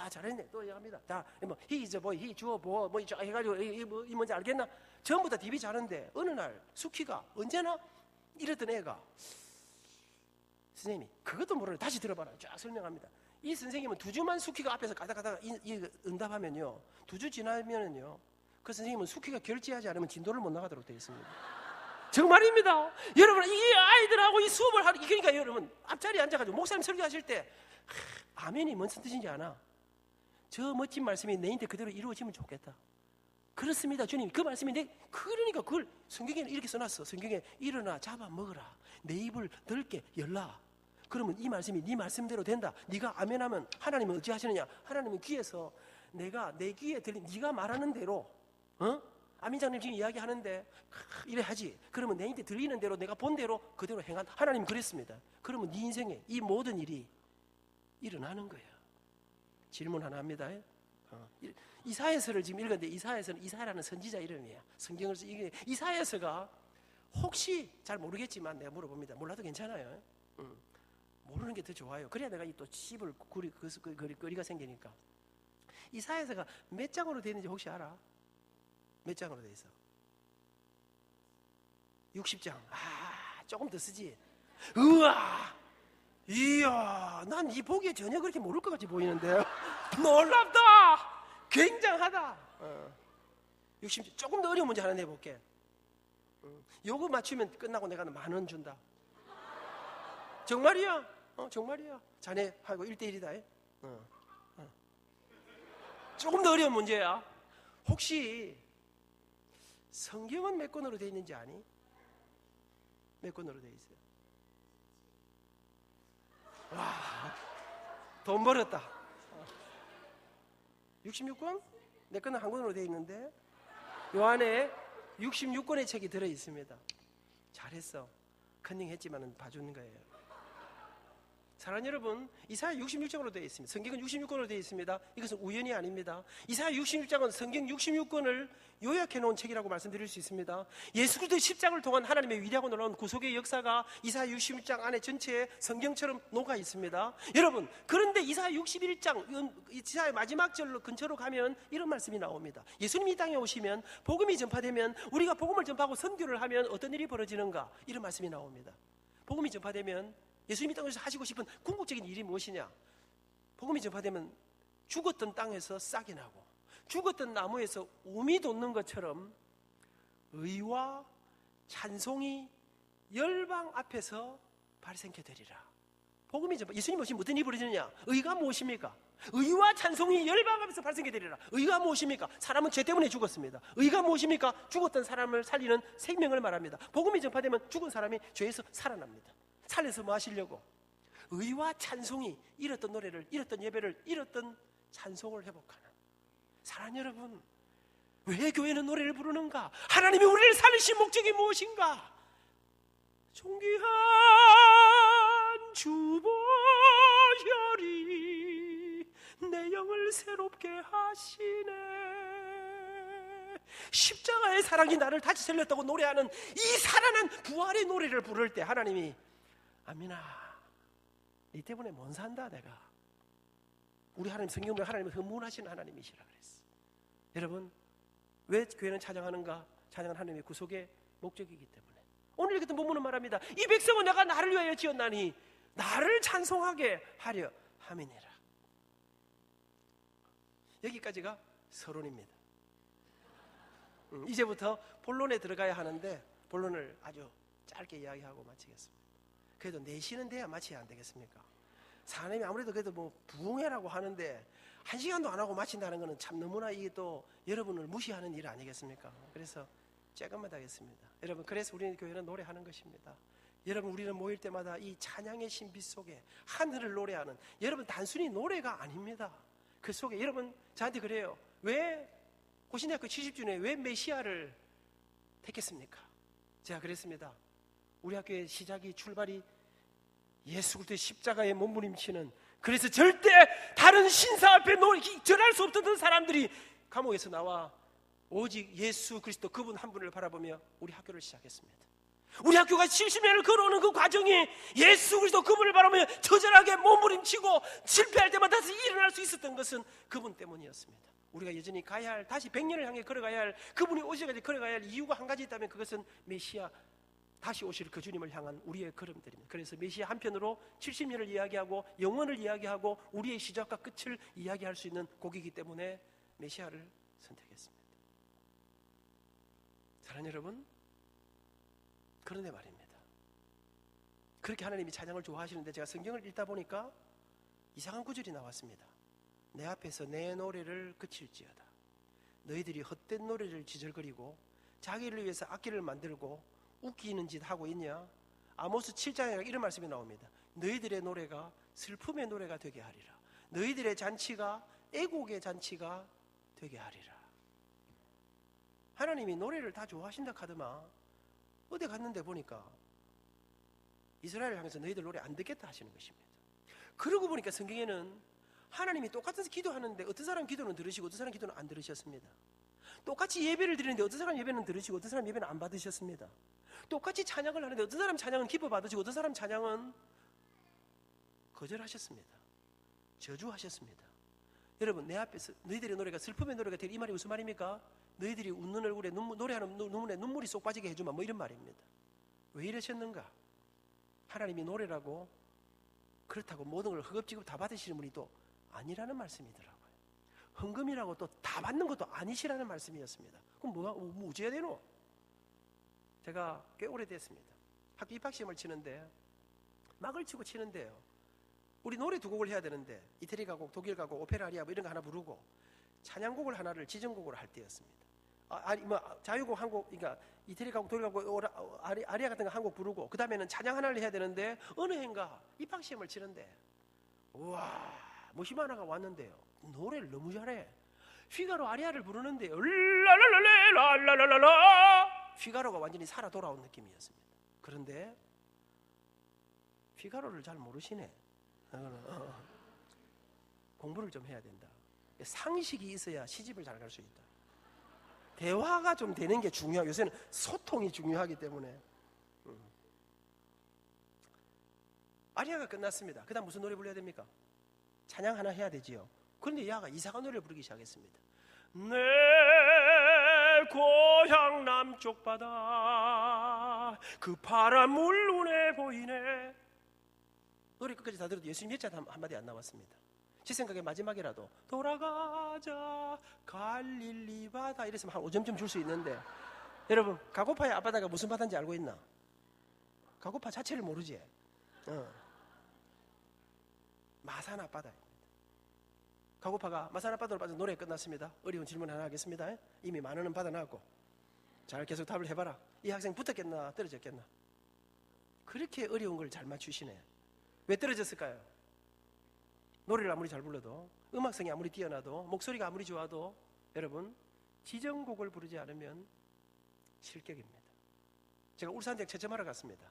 잘했네. 또 얘기합니다. 자, 뭐 히저 뭐 히 주어 뭐 해가지고 이 뭔지 알겠나? 전부 다 디비 자는데 어느 날 숙희가 언제나 이랬던 애가, 선생님이 그것도 모르네. 다시 들어봐라. 쫙 설명합니다. 이 선생님은 2주만 숙희가 앞에서 가다가 응답하면요, 2주 지나면은요 그 선생님은 숙희가 결제하지 않으면 진도를 못 나가도록 되어 있습니다. 정말입니다. 여러분 이 아이들하고 이 수업을 하는, 그러니까 여러분 앞자리에 앉아가지고 목사님 설교하실 때 아멘이 무슨 뜻인지 아나? 저 멋진 말씀이 내인데 그대로 이루어지면 좋겠다. 그렇습니다 주님. 그 말씀이 그러니까 그걸 성경에 이렇게 써놨어. 성경에 일어나 잡아 먹어라, 내 입을 넓게 열라. 그러면 이 말씀이 네 말씀대로 된다. 네가 아멘하면 하나님은 어찌 하시느냐? 하나님은 귀에서 내가 내 귀에 들린 네가 말하는 대로 아민장님 지금 이야기하는데 이래 하지. 그러면 내 인데 들리는 대로 내가 본 대로 그대로 행한다. 하나님 그랬습니다. 그러면 네 인생에 이 모든 일이 일어나는 거예요. 질문 하나 합니다. 이사야서를 지금 읽었는데 이사야서는 이사야라는 선지자 이름이에요. 성경을 이게 이사야서가 혹시 잘 모르겠지만 내가 물어봅니다. 몰라도 괜찮아요. 모르는 게 더 좋아요. 그래야 내가 또 씹을 거리가 생기니까. 이사야서가 몇 장으로 되어 있는지 혹시 알아? 몇 장으로 되어 있어? 60장. 조금 더 쓰지. 우와, 이야, 난 이 보기에 전혀 그렇게 모를 것 같이 보이는데 놀랍다, 굉장하다. 60장. 조금 더 어려운 문제 하나 내볼게. 요거 맞추면 끝나고 내가 10,000원 준다. 정말이야? 정말이야. 자네하고 1대1이다. 조금 더 어려운 문제야. 혹시 성경은 몇 권으로 되어 있는지 아니? 몇 권으로 되어 있어요? 와, 돈 벌었다. 66권? 내 거는 한 권으로 되어 있는데 요 안에 66권의 책이 들어 있습니다. 잘했어. 컨닝했지만은 봐주는 거예요. 사랑하는 여러분, 이사야 66장으로 되어 있습니다. 성경은 66권으로 되어 있습니다. 이것은 우연이 아닙니다. 이사야 66장은 성경 66권을 요약해 놓은 책이라고 말씀드릴 수 있습니다. 예수 그리스도의 십자가를 통한 하나님의 위대하고 놀라운 구속의 역사가 이사야 66장 안에 전체에 성경처럼 녹아 있습니다. 여러분, 그런데 이사야 61장 이사야 마지막 절 근처로 가면 이런 말씀이 나옵니다. 예수님이 이 땅에 오시면 복음이 전파되면 우리가 복음을 전파하고 선교를 하면 어떤 일이 벌어지는가? 이런 말씀이 나옵니다. 복음이 전파되면 예수님이 땅에서 하시고 싶은 궁극적인 일이 무엇이냐? 복음이 전파되면 죽었던 땅에서 싹이 나고 죽었던 나무에서 움이 돋는 것처럼 의와 찬송이 열방 앞에서 발생케 되리라. 복음이 전파, 예수님 오시면 어떤 일이 벌어지느냐? 의가 무엇입니까? 의와 찬송이 열방 앞에서 발생케 되리라. 의가 무엇입니까? 사람은 죄 때문에 죽었습니다. 의가 무엇입니까? 죽었던 사람을 살리는 생명을 말합니다. 복음이 전파되면 죽은 사람이 죄에서 살아납니다. 살려서 뭐 하시려고? 의와 찬송이, 잃었던 노래를, 잃었던 예배를, 잃었던 찬송을 회복하는. 사랑하는 여러분, 왜 교회는 노래를 부르는가? 하나님이 우리를 살리신 목적이 무엇인가? 존귀한 주보혈이 내 영을 새롭게 하시네. 십자가의 사랑이 나를 다시 살렸다고 노래하는 이 살아난 부활의 노래를 부를 때 하나님이 아미나, 니 때문에 못 산다. 내가 우리 하나님, 성경에 하나님은 흥분하시는 하나님이시라 그랬어. 여러분, 왜 교회는 찬양하는가? 찬양은 하나님의 구속의 목적이기 때문에. 오늘 읽었던 본문은 말합니다. 이 백성은 내가 나를 위하여 지었나니 나를 찬송하게 하려 함이니라. 여기까지가 서론입니다. 이제부터 본론에 들어가야 하는데 본론을 아주 짧게 이야기하고 마치겠습니다. 그래도 4시는 돼야 마쳐야 안 되겠습니까? 사람이 아무래도 그래도 뭐 부흥회라고 하는데 1시간도 안 하고 마친다는 것은 참 너무나 이게 또 여러분을 무시하는 일 아니겠습니까? 그래서 조금만 하겠습니다. 여러분, 그래서 우리는 교회는 노래하는 것입니다. 여러분, 우리는 모일 때마다 이 찬양의 신비 속에 하늘을 노래하는, 여러분 단순히 노래가 아닙니다. 그 속에 여러분 저한테 그래요. 왜 고신대학교 70주년에 왜 메시아를 택했습니까? 제가 그랬습니다. 우리 학교의 시작이 출발이 예수 그리스도의 십자가에 몸부림치는, 그래서 절대 다른 신사 앞에 절할 수 없던 사람들이 감옥에서 나와 오직 예수 그리스도 그분 한 분을 바라보며 우리 학교를 시작했습니다. 우리 학교가 70년을 걸어오는 그 과정이 예수 그리스도 그분을 바라보며 처절하게 몸부림치고 실패할 때마다 다시 일어날 수 있었던 것은 그분 때문이었습니다. 우리가 여전히 가야 할, 다시 100년을 향해 걸어가야 할, 그분이 오시기까지 걸어가야 할 이유가 한 가지 있다면 그것은 메시아, 다시 오실 그 주님을 향한 우리의 걸음들입니다. 그래서 메시아 한편으로 70년을 이야기하고 영원을 이야기하고 우리의 시작과 끝을 이야기할 수 있는 곡이기 때문에 메시아를 선택했습니다. 사랑하는 여러분, 그런데 말입니다. 그렇게 하나님이 찬양을 좋아하시는데 제가 성경을 읽다 보니까 이상한 구절이 나왔습니다. 내 앞에서 내 노래를 그칠지어다. 너희들이 헛된 노래를 지절거리고 자기를 위해서 악기를 만들고 웃기는 짓 하고 있냐? 아모스 7장에 이런 말씀이 나옵니다. 너희들의 노래가 슬픔의 노래가 되게 하리라. 너희들의 잔치가 애곡의 잔치가 되게 하리라. 하나님이 노래를 다 좋아하신다 카드마. 어디 갔는데 보니까 이스라엘을 향해서 너희들 노래 안 듣겠다 하시는 것입니다. 그러고 보니까 성경에는 하나님이 똑같은 기도하는데 어떤 사람 기도는 들으시고 어떤 사람 기도는 안 들으셨습니다. 똑같이 예배를 드리는데 어떤 사람 예배는 들으시고 어떤 사람 예배는 안 받으셨습니다. 똑같이 찬양을 하는데 어떤 사람 찬양은 기뻐 받으시고 어떤 사람 찬양은 거절하셨습니다. 저주하셨습니다. 여러분, 내 앞에서 너희들의 노래가 슬픔의 노래가 되리, 이 말이 무슨 말입니까? 너희들이 웃는 얼굴에 노래하는 눈물에 눈물이 쏙 빠지게 해주마, 뭐 이런 말입니다. 왜 이러셨는가? 하나님이 노래라고 그렇다고 모든 걸 허겁지겁 다 받으시는 분이 또 아니라는 말씀이더라고요. 헌금이라고 또 다 받는 것도 아니시라는 말씀이었습니다. 그럼 뭐 어찌해야 되노? 제가 꽤 오래됐습니다. 학교 입학시험을 치는데 막을 치고 치는데요, 우리 노래 2곡을 해야 되는데 이태리 가곡, 독일 가곡, 오페라 아리아 뭐 이런 거 하나 부르고 찬양곡을 하나를 지정곡으로 할 때였습니다. 자유곡 한 곡, 그러니까 이태리 가곡, 독일 가곡, 아리아 같은 거 한 곡 부르고 그 다음에는 찬양 하나를 해야 되는데 어느 해인가 입학시험을 치는데 우와, 모시마 하나가 왔는데요, 노래를 너무 잘해. 휘가로 아리아를 부르는데요, 랄랄랄랄랄랄랄라, 휘가로가 완전히 살아 돌아온 느낌이었습니다. 그런데 휘가로를 잘 모르시네. 공부를 좀 해야 된다. 상식이 있어야 시집을 잘 갈 수 있다. 대화가 좀 되는 게 중요하고 요새는 소통이 중요하기 때문에. 아리아가 끝났습니다. 그 다음 무슨 노래 불러야 됩니까? 찬양 하나 해야 되지요. 그런데 야가 이상한 노래를 부르기 시작했습니다. 내 고향 남쪽 바다 그 파란 물 눈에 보이네. 노래 끝까지 다 들어도 예수님 예자 한마디 안 나왔습니다. 제 생각에 마지막이라도 돌아가자 갈릴리 바다 이랬으면 한 5점쯤 줄 수 있는데, 여러분 가고파의 앞바다가 무슨 바다인지 알고 있나? 가고파 자체를 모르지. 마산 앞바다입니다. 가고파가 마산 앞바다로 빠져 노래 끝났습니다. 어려운 질문 하나 하겠습니다. 이미 만 원은 받아놨고 잘 계속 답을 해봐라. 이 학생 붙었겠나 떨어졌겠나? 그렇게 어려운 걸 잘 맞추시네. 왜 떨어졌을까요? 노래를 아무리 잘 불러도, 음악성이 아무리 뛰어나도, 목소리가 아무리 좋아도 여러분 지정곡을 부르지 않으면 실격입니다. 제가 울산대학 채점하러 갔습니다.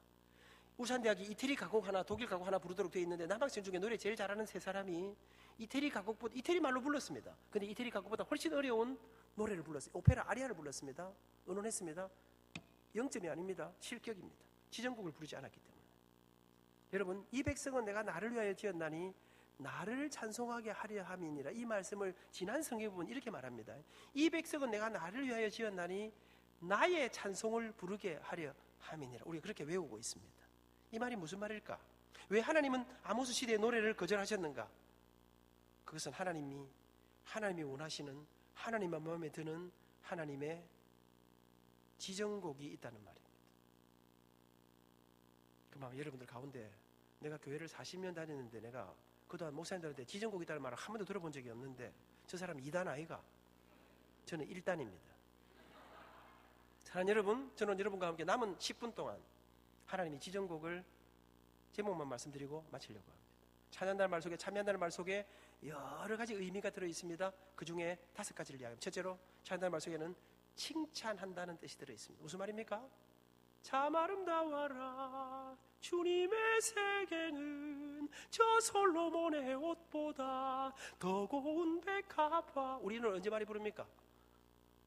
울산대학이 이태리 가곡 하나, 독일 가곡 하나 부르도록 되어 있는데 남학생 중에 노래 제일 잘하는 3사람이 이태리 가곡보다, 이태리 말로 불렀습니다. 근데 이태리 가곡보다 훨씬 어려운 노래를 불렀어요. 오페라 아리아를 불렀습니다. 의논했습니다. 0점이 아닙니다. 실격입니다. 지정곡을 부르지 않았기 때문에. 여러분, 이 백성은 내가 나를 위하여 지었나니 나를 찬송하게 하려 함이니라. 이 말씀을 지난 성경 부분 이렇게 말합니다. 이 백성은 내가 나를 위하여 지었나니 나의 찬송을 부르게 하려 함이니라. 우리가 그렇게 외우고 있습니다. 이 말이 무슨 말일까? 왜 하나님은 아모스 시대의 노래를 거절하셨는가? 그것은 하나님이 원하시는, 하나님의 마음에 드는 하나님의 지정곡이 있다는 말입니다. 그만 여러분들 가운데 내가 교회를 40년 다녔는데 내가 그동안 목사님들한테 지정곡이 있다는 말을 한 번도 들어본 적이 없는데 저 사람 2단 아이가? 저는 1단입니다. 사랑하는 여러분, 저는 여러분과 함께 남은 10분 동안 하나님이 지정곡을 제목만 말씀드리고 마치려고 합니다. 찬양단의 말 속에, 참여한다는 말 속에 여러 가지 의미가 들어있습니다. 그 중에 5가지를 이야기합니다. 첫째로 찬양단의 말 속에는 칭찬한다는 뜻이 들어있습니다. 무슨 말입니까? 참 아름다워라 주님의 세계는 저 솔로몬의 옷보다 더 고운 백합화. 우리는 언제 많이 부릅니까?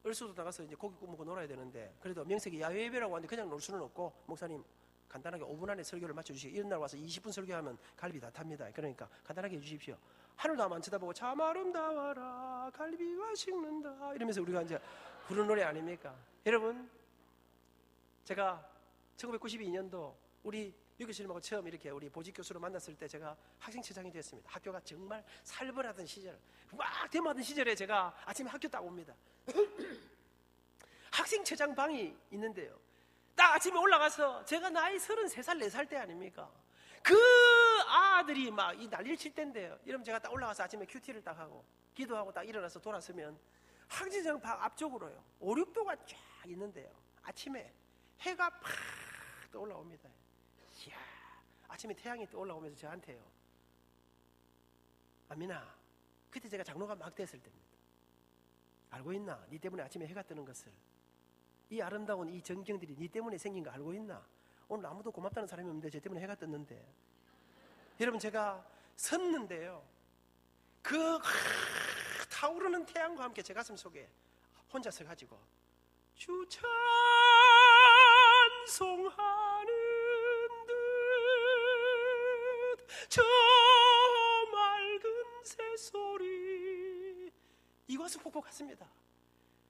을수도 나가서 이제 고기 구워 먹고 놀아야 되는데, 그래도 명색이 야외 예배라고 하는데 그냥 놀 수는 없고, 목사님 간단하게 5분 안에 설교를 마쳐주시고, 이런 날 와서 20분 설교하면 갈비 다 탑니다. 그러니까 간단하게 해주십시오. 하늘도 안 쳐다보고 참 아름다워라 갈비가 식는다 이러면서 우리가 이제 부르는 노래 아닙니까? 여러분, 제가 1992년도 우리 유교수님하고 처음 이렇게 우리 보직 교수로 만났을 때 제가 학생처장이 됐습니다. 학교가 정말 살벌하던 시절, 막 데모하던 시절에 제가 아침에 학교 딱 옵니다. 학생처장 방이 있는데요, 딱 아침에 올라가서 제가 나이 33살 4살 때 아닙니까? 그 아들이 막 이 난리를 칠 때인데요. 이러면 제가 딱 올라가서 아침에 큐티를 딱 하고 기도하고 딱 일어나서 돌아서면 학생처장 방 앞쪽으로요 5, 6도가 쫙 있는데요, 아침에 해가 팍 또 올라옵니다. 이야, 아침에 태양이 또 올라오면서 저한테요, 아미나, 그때 제가 장로가 막 됐을 때입니다. 알고 있나? 네 때문에 아침에 해가 뜨는 것을. 이 아름다운 이 전경들이 네 때문에 생긴 거 알고 있나? 오늘 아무도 고맙다는 사람이 없는데 저 때문에 해가 떴는데. 여러분, 제가 섰는데요, 그 타오르는 태양과 함께 제 가슴 속에 혼자 서가지고 주 찬송하는 듯 저 맑은 새소리, 이것을 보고 갔습니다.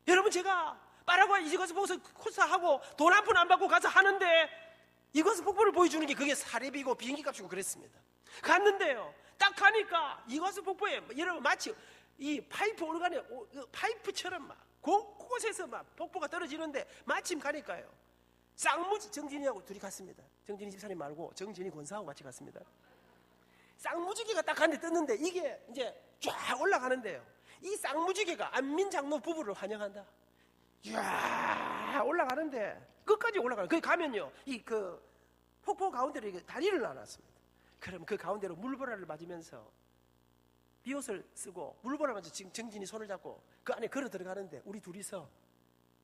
여러분, 제가 파라과이 이것을 보고서 코스하고 돈 한 푼 안 받고 가서 하는데 이것을 폭포를 보여주는 게 그게 사례비고 비행기 값이고 그랬습니다. 갔는데요, 딱 가니까 이것을 폭포에 여러분 마치 이 파이프 오르간에 파이프처럼 막 곳곳에서 막 폭포가 떨어지는데, 마침 가니까요 쌍무지, 정진이하고 둘이 갔습니다. 정진이 집사님 말고 정진이 권사하고 같이 갔습니다. 쌍무지개가 딱 갔는데 떴는데 이게 이제 쫙 올라가는데요, 이 쌍무지개가 안민장로 부부를 환영한다. 이야, 올라가는데 끝까지 올라가는, 거기 가면요 이 그 폭포 가운데로 이게 다리를 놔놨습니다. 그럼 그 가운데로 물보라를 맞으면서 비옷을 쓰고 물보라 맞으면서 지금 정진이 손을 잡고 그 안에 걸어 들어가는데, 우리 둘이서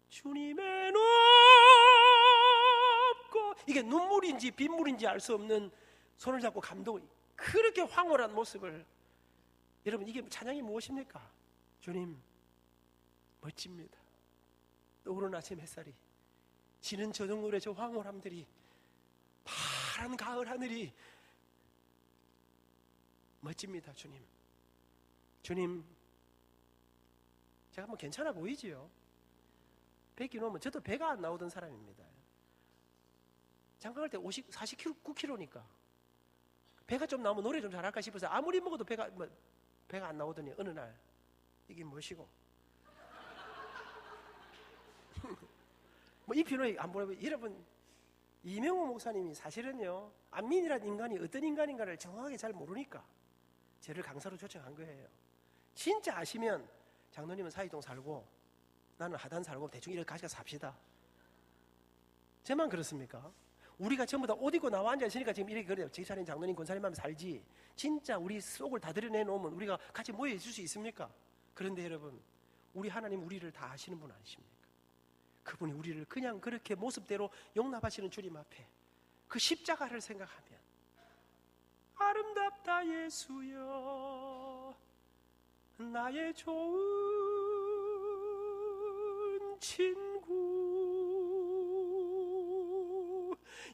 주님의 높고, 이게 눈물인지 빗물인지 알 수 없는 손을 잡고 감동, 그렇게 황홀한 모습을. 여러분, 이게 찬양이 무엇입니까? 주님 멋집니다. 떠오르는 아침 햇살이, 지는 저녁노래 저 황홀함들이, 파란 가을 하늘이 멋집니다. 주님, 주님, 제가 뭐 괜찮아 보이지요? 100kg 넘으면, 저도 배가 안 나오던 사람입니다. 장가갈 때 49kg니까 배가 좀 나오면 노래 좀 잘할까 싶어서 아무리 먹어도 배가 안 나오더니 어느 날 이게 무엇이고 이 피로에 안 보내고. 여러분, 이명호 목사님이 사실은요 안민이라는 인간이 어떤 인간인가를 정확하게 잘 모르니까 저를 강사로 초청한 거예요. 진짜 아시면 장로님은 사이동 살고 나는 하단 살고 대충 이렇게 같이 삽시다. 저만 그렇습니까? 우리가 전부 다 옷 입고 나와 앉아 있으니까 지금 이렇게 그래요. 지사님, 장로님, 권사님하면 살지. 진짜 우리 속을 다 드러내놓으면 우리가 같이 모여 있을 수 있습니까? 그런데 여러분, 우리 하나님 우리를 다 아시는 분 아니십니까? 그분이 우리를 그냥 그렇게 모습대로 용납하시는 주님 앞에 그 십자가를 생각하면, 아름답다 예수여 나의 좋은 친구,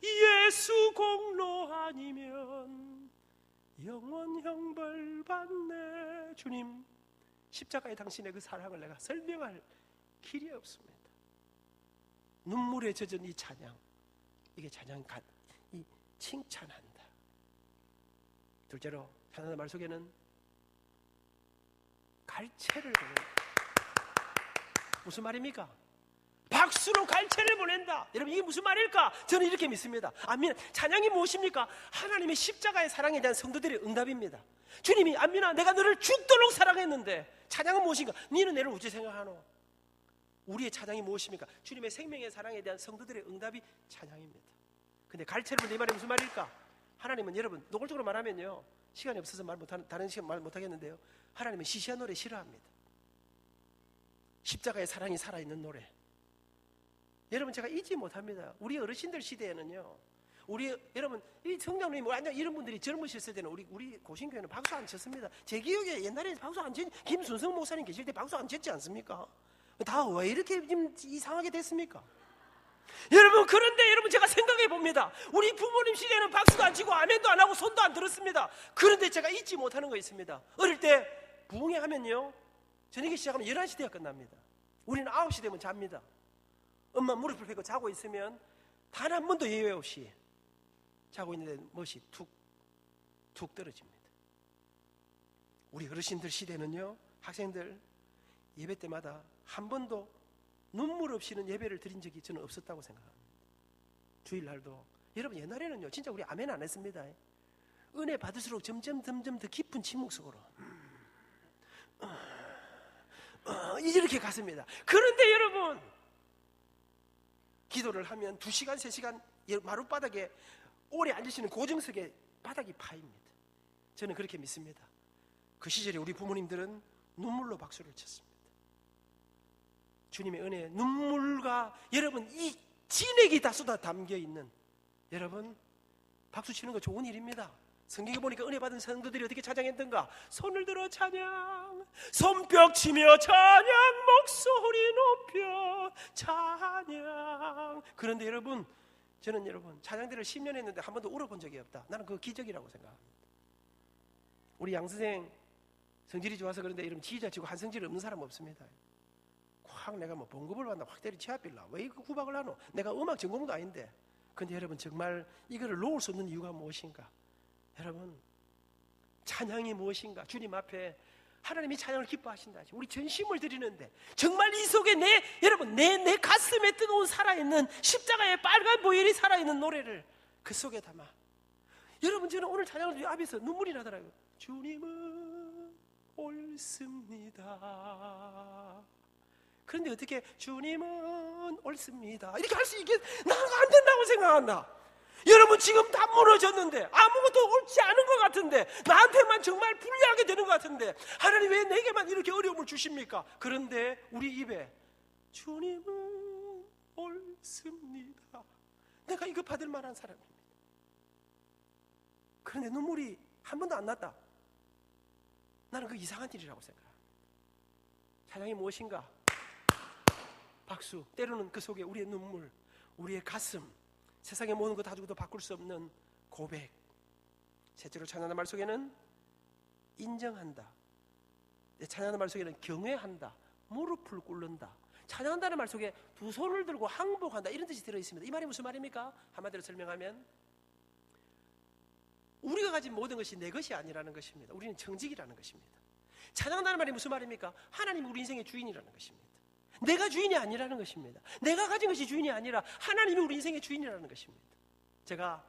예수 공로 아니면 영원 형벌 받네. 주님, 십자가의 당신의 그 사랑을 내가 설명할 길이 없습니다. 눈물에 젖은 이 찬양, 이게 찬양, 이 칭찬한다. 둘째로 하나님의 말 속에는 갈채를 보낸다. 무슨 말입니까? 박수로 갈채를 보낸다. 여러분, 이게 무슨 말일까? 저는 이렇게 믿습니다. 아멘. 찬양이 무엇입니까? 하나님의 십자가의 사랑에 대한 성도들의 응답입니다. 주님이 안민아, 내가 너를 죽도록 사랑했는데 찬양은 무엇인가? 너는 내를 어찌 생각하노? 우리의 찬양이 무엇입니까? 주님의 생명의 사랑에 대한 성도들의 응답이 찬양입니다. 근데 갈채를 보낸다, 이 말이 무슨 말일까? 하나님은, 여러분, 노골적으로 말하면요, 시간이 없어서 다른 시간 말 못하겠는데요, 하나님은 시시한 노래 싫어합니다. 십자가의 사랑이 살아있는 노래. 여러분, 제가 잊지 못합니다. 우리 어르신들 시대에는요, 여러분, 이 성장님이 완전 이런 분들이 젊으셨을 때는 우리 고신교회는 박수 안 쳤습니다. 제 기억에 옛날에 박수 안 쳤, 김순성 목사님 계실 때 박수 안 쳤지 않습니까? 다 왜 이렇게 지금 이상하게 됐습니까? 여러분, 그런데 여러분, 제가 생각해 봅니다. 우리 부모님 시대에는 박수도 안 치고 아멘도 안 하고 손도 안 들었습니다. 그런데 제가 잊지 못하는 거 있습니다. 어릴 때 부흥회 하면요, 저녁에 시작하면 11시 대가 끝납니다. 우리는 9시 되면 잡니다. 엄마 무릎을 펴고 자고 있으면 단 한 번도 예외 없이 자고 있는데 멋이 툭 떨어집니다. 우리 어르신들 시대는요, 학생들 예배 때마다 한 번도 눈물 없이는 예배를 드린 적이 저는 없었다고 생각합니다. 주일날도. 여러분, 옛날에는요, 진짜 우리 아멘 안 했습니다. 은혜 받을수록 점점 더 깊은 침묵 속으로 이렇게 갔습니다. 그런데 여러분, 기도를 하면 2시간, 3시간 마룻바닥에 오래 앉으시는 고정석에 바닥이 파입니다. 저는 그렇게 믿습니다. 그 시절에 우리 부모님들은 눈물로 박수를 쳤습니다. 주님의 은혜에 눈물과, 여러분, 이 진액이 다 쏟아 담겨 있는, 여러분, 박수 치는 거 좋은 일입니다. 성경에 보니까 은혜 받은 성도들이 어떻게 찬양했던가? 손을 들어 찬양, 손뼉 치며 찬양, 목소리 높여 찬양. 그런데 여러분, 저는 여러분, 찬양대를 10년 했는데 한 번도 울어본 적이 없다. 나는 그거 기적이라고 생각합니다. 우리 양 선생 성질이 좋아서 그런데 여러분, 지휘자 치고 한 성질 없는 사람 없습니다. 확 내가 뭐 봉급을 받나 확 때려 치아빌라, 왜 그 구박을 하노? 내가 음악 전공도 아닌데. 근데 여러분, 정말 이거를 놓을 수 없는 이유가 무엇인가? 여러분, 찬양이 무엇인가? 주님 앞에 하나님이 찬양을 기뻐하신다. 우리 전심을 드리는데 정말 이 속에 여러분, 내 가슴에 뜨거운 살아있는 십자가의 빨간 보혈이 살아있는 노래를 그 속에 담아. 여러분, 저는 오늘 찬양을 앞에서 눈물이 나더라고요. 주님은 옳습니다. 그런데 어떻게 주님은 옳습니다 이렇게 할 수 있게, 나가 안 된다고 생각한다. 여러분, 지금 다 무너졌는데, 아무것도 옳지 않은 것 같은데, 나한테만 정말 불리하게 되는 것 같은데, 하나님 왜 내게만 이렇게 어려움을 주십니까? 그런데 우리 입에 주님은 옳습니다, 내가 이거 받을 만한 사람입니다. 그런데 눈물이 한 번도 안 났다. 나는 그 이상한 일이라고 생각합니다. 찬양이 무엇인가? 박수, 때로는 그 속에 우리의 눈물, 우리의 가슴, 세상의 모든 것 다 주고도 바꿀 수 없는 고백. 셋째로 찬양하는 말 속에는 인정한다. 찬양하는 말 속에는 경외한다, 무릎을 꿇는다. 찬양한다는 말 속에 두 손을 들고 항복한다, 이런 뜻이 들어있습니다. 이 말이 무슨 말입니까? 한마디로 설명하면 우리가 가진 모든 것이 내 것이 아니라는 것입니다. 우리는 정직이라는 것입니다. 찬양한다는 말이 무슨 말입니까? 하나님이 우리 인생의 주인이라는 것입니다. 내가 주인이 아니라는 것입니다. 내가 가진 것이 주인이 아니라 하나님이 우리 인생의 주인이라는 것입니다. 제가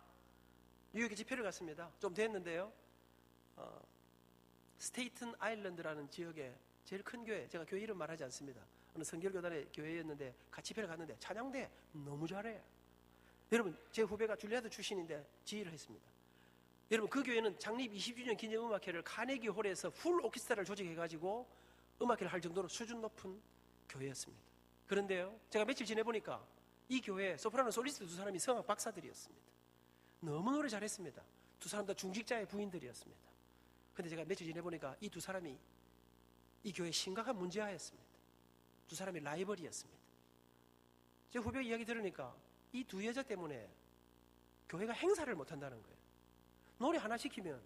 뉴욕에 집회를 갔습니다. 좀 됐는데요, 스테이튼 아일랜드라는 지역의 제일 큰 교회, 제가 교회 이름 말하지 않습니다. 어느 성결교단의 교회였는데 같이 집회를 갔는데 찬양대 너무 잘해요. 여러분, 제 후배가 줄리아드 출신인데 지휘를 했습니다. 여러분, 그 교회는 창립 20주년 기념음악회를 카네기 홀에서 풀 오케스트라를 조직해가지고 음악회를 할 정도로 수준 높은 교회였습니다. 그런데요, 제가 며칠 지내보니까 이 교회 소프라노 솔리스트 두 사람이 성악 박사들이었습니다. 너무 노래 잘했습니다. 두 사람 다 중직자의 부인들이었습니다. 그런데 제가 며칠 지내보니까 이 두 사람이 이 교회에 심각한 문제아였습니다. 두 사람이 라이벌이었습니다. 제 후배 이야기 들으니까 이 두 여자 때문에 교회가 행사를 못한다는 거예요. 노래 하나 시키면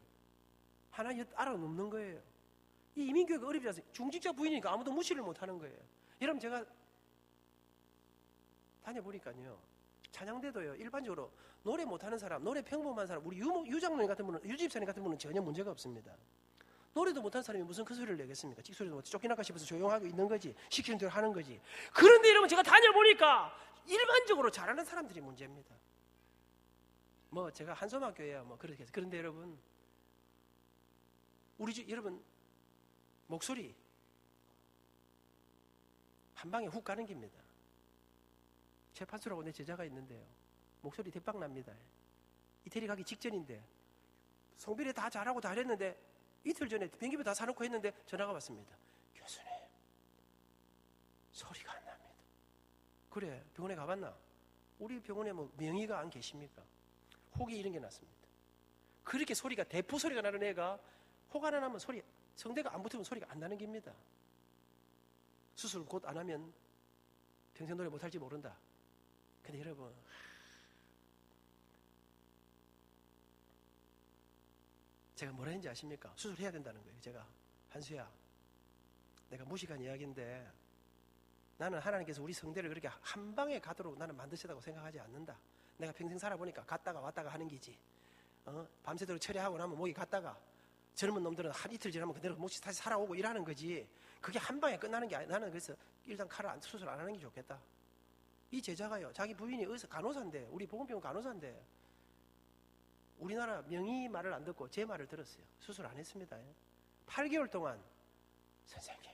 하나 알아놓는 거예요. 이 이민교회가 어렵지 않습니까? 중직자 부인이니까 아무도 무시를 못하는 거예요. 여러분, 제가 다녀보니까요, 찬양대도요, 일반적으로 노래 못하는 사람, 노래 평범한 사람, 우리 유장로님 같은 분은, 유집사님 같은 분은 전혀 문제가 없습니다. 노래도 못하는 사람이 무슨 큰 소리를 내겠습니까? 찍소리도 못해 쫓겨날까 싶어서 조용하고 있는 거지, 시키는 대로 하는 거지. 그런데 여러분, 제가 다녀보니까 일반적으로 잘하는 사람들이 문제입니다. 뭐 제가 한소망교회야 뭐 그렇게 해서. 그런데 여러분, 여러분 목소리 한 방에 훅 가는 겁니다. 제 판수라고 내 제자가 있는데요, 목소리 대박 납니다. 이태리 가기 직전인데 성비례 다 잘하고 다 했는데 이틀 전에 비행기표 다 사놓고 했는데 전화가 왔습니다. 교수님, 소리가 안 납니다. 그래, 병원에 가봤나? 우리 병원에 뭐 명의가 안 계십니까? 혹이 이런 게 났습니다. 그렇게 소리가, 대포 소리가 나는 애가 혹 하나 나면 성대가 안 붙으면 소리가 안 나는 겁니다. 수술 곧 안 하면 평생 노래 못할지 모른다. 근데 여러분, 제가 뭐라 했는지 아십니까? 수술해야 된다는 거예요. 제가, 한수야, 내가 무식한 이야기인데 나는 하나님께서 우리 성대를 그렇게 한 방에 가도록 나는 만드셨다고 생각하지 않는다. 내가 평생 살아보니까 갔다가 왔다가 하는 기지. 밤새도록 처리하고 나면 목이 갔다가, 젊은 놈들은 한 이틀 지나면 그대로 몫이 다시 살아오고 이러는 거지. 그게 한 방에 끝나는 게 아니야. 나는 그래서 일단 수술 안 하는 게 좋겠다. 이 제자가요, 자기 부인이 간호사인데, 우리 보건병원 간호사인데 우리나라 명의 말을 안 듣고 제 말을 들었어요. 수술 안 했습니다. 8개월 동안, 선생님,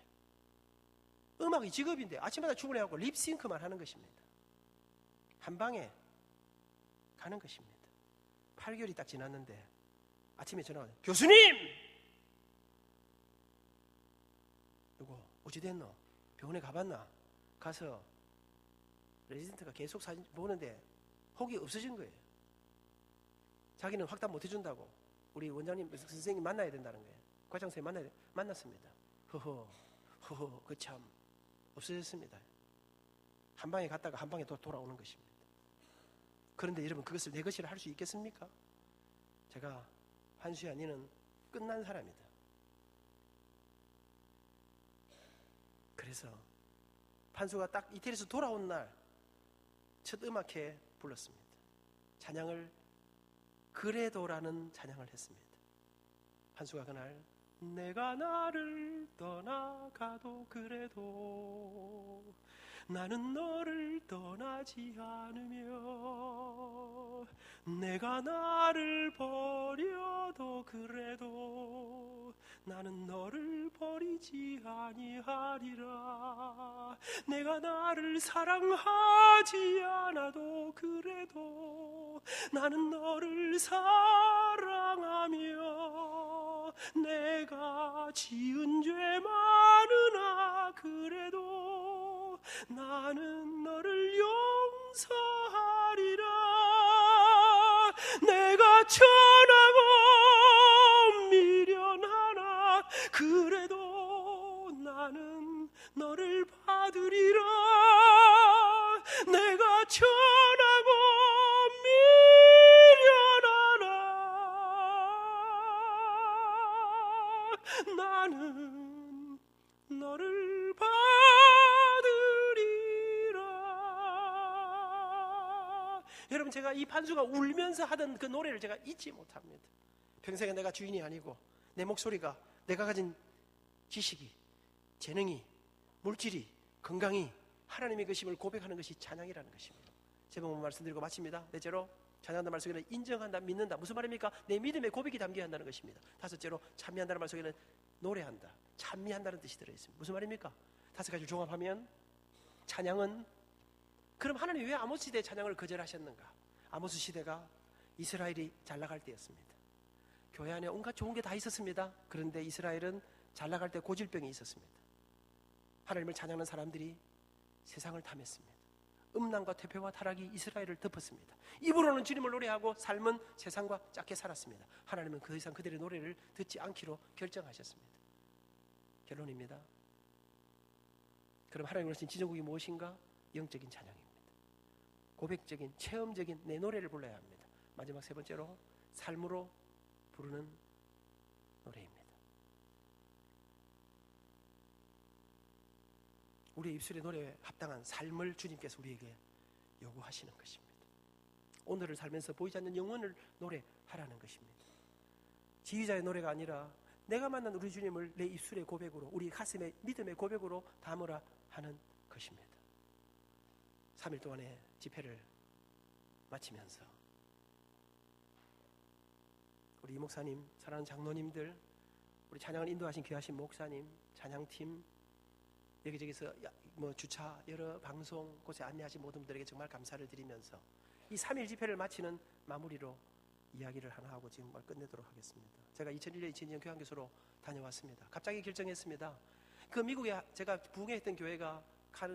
음악이 직업인데 아침마다 출근해갖고 립싱크만 하는 것입니다. 한 방에 가는 것입니다. 8개월이 딱 지났는데 아침에 전화가 와요. 교수님! 누구? 어찌 됐노? 병원에 가봤나? 가서 레지던트가 계속 사진 보는데 혹이 없어진 거예요. 자기는 확답 못 해준다고 우리 원장님, 선생님 만나야 된다는 거예요. 과장 선생님 만났습니다. 그 참 없어졌습니다. 한 방에 갔다가 한 방에 또 돌아오는 것입니다. 그런데 여러분, 그것을 내 것이라 할 수 있겠습니까? 제가, 한수야, 너는 끝난 사람이다. 그래서 판수가 딱 이태리에서 돌아온 날 첫 음악회 불렀습니다. 찬양을, 그래도라는 찬양을 했습니다. 판수가 그날, 내가 나를 떠나가도 그래도 나는 너를 떠나지 않으며, 내가 나를 버려도 그래도 나는 너를 버리지 아니하리라. 내가 나를 사랑하지 않아도 그래도 나는 너를 사랑하며, 내가 지은 죄 많으나 그래도 나는 너를 용서하리라. 내가 천하고 미련하나 그래도 나는 너를 받으리라. 내가 천하고 미련하나 나는 너를 받으리라. 여러분, 제가 이 판수가 울면서 하던 그 노래를 제가 잊지 못합니다. 평생에 내가 주인이 아니고 내 목소리가, 내가 가진 지식이, 재능이, 물질이, 건강이 하나님의 것임을 고백하는 것이 찬양이라는 것입니다. 제목만 말씀드리고 마칩니다. 넷째로, 찬양한다는 말 속에는 인정한다, 믿는다. 무슨 말입니까? 내 믿음의 고백이 담겨야 한다는 것입니다. 다섯째로, 찬미한다는 말 속에는 노래한다, 찬미한다는 뜻이 들어있습니다. 무슨 말입니까? 다섯 가지 종합하면, 찬양은, 그럼 하나님이 왜 아모스 시대의 찬양을 거절하셨는가? 아모스 시대가 이스라엘이 잘 나갈 때였습니다. 교회 안에 온갖 좋은 게 다 있었습니다. 그런데 이스라엘은 잘 나갈 때 고질병이 있었습니다. 하나님을 찬양하는 사람들이 세상을 탐했습니다. 음란과 퇴폐와 타락이 이스라엘을 덮었습니다. 입으로는 주님을 노래하고 삶은 세상과 작게 살았습니다. 하나님은 그 이상 그들의 노래를 듣지 않기로 결정하셨습니다. 결론입니다. 그럼 하나님을 하신 지정국이 무엇인가? 영적인 찬양입니다. 고백적인, 체험적인 내 노래를 불러야 합니다. 마지막 세 번째로, 삶으로 부르는 노래입니다. 우리의 입술의 노래에 합당한 삶을 주님께서 우리에게 요구하시는 것입니다. 오늘을 살면서 보이지 않는 영혼을 노래하라는 것입니다. 지휘자의 노래가 아니라 내가 만난 우리 주님을 내 입술의 고백으로, 우리 가슴의 믿음의 고백으로 담으라 하는 것입니다. 3일 동안의 집회를 마치면서 우리 이 목사님, 사랑하는 장로님들, 우리 찬양을 인도하신 귀하신 목사님, 찬양팀, 여기저기서 주차, 여러 방송 곳에 안내하신 모든 분들에게 정말 감사를 드리면서 이 3일 집회를 마치는 마무리로 이야기를 하나 하고 지금 끝내도록 하겠습니다. 제가 2001년, 2002년 교환교수로 다녀왔습니다. 갑자기 결정했습니다. 그 미국에 제가 부흥회 했던 교회가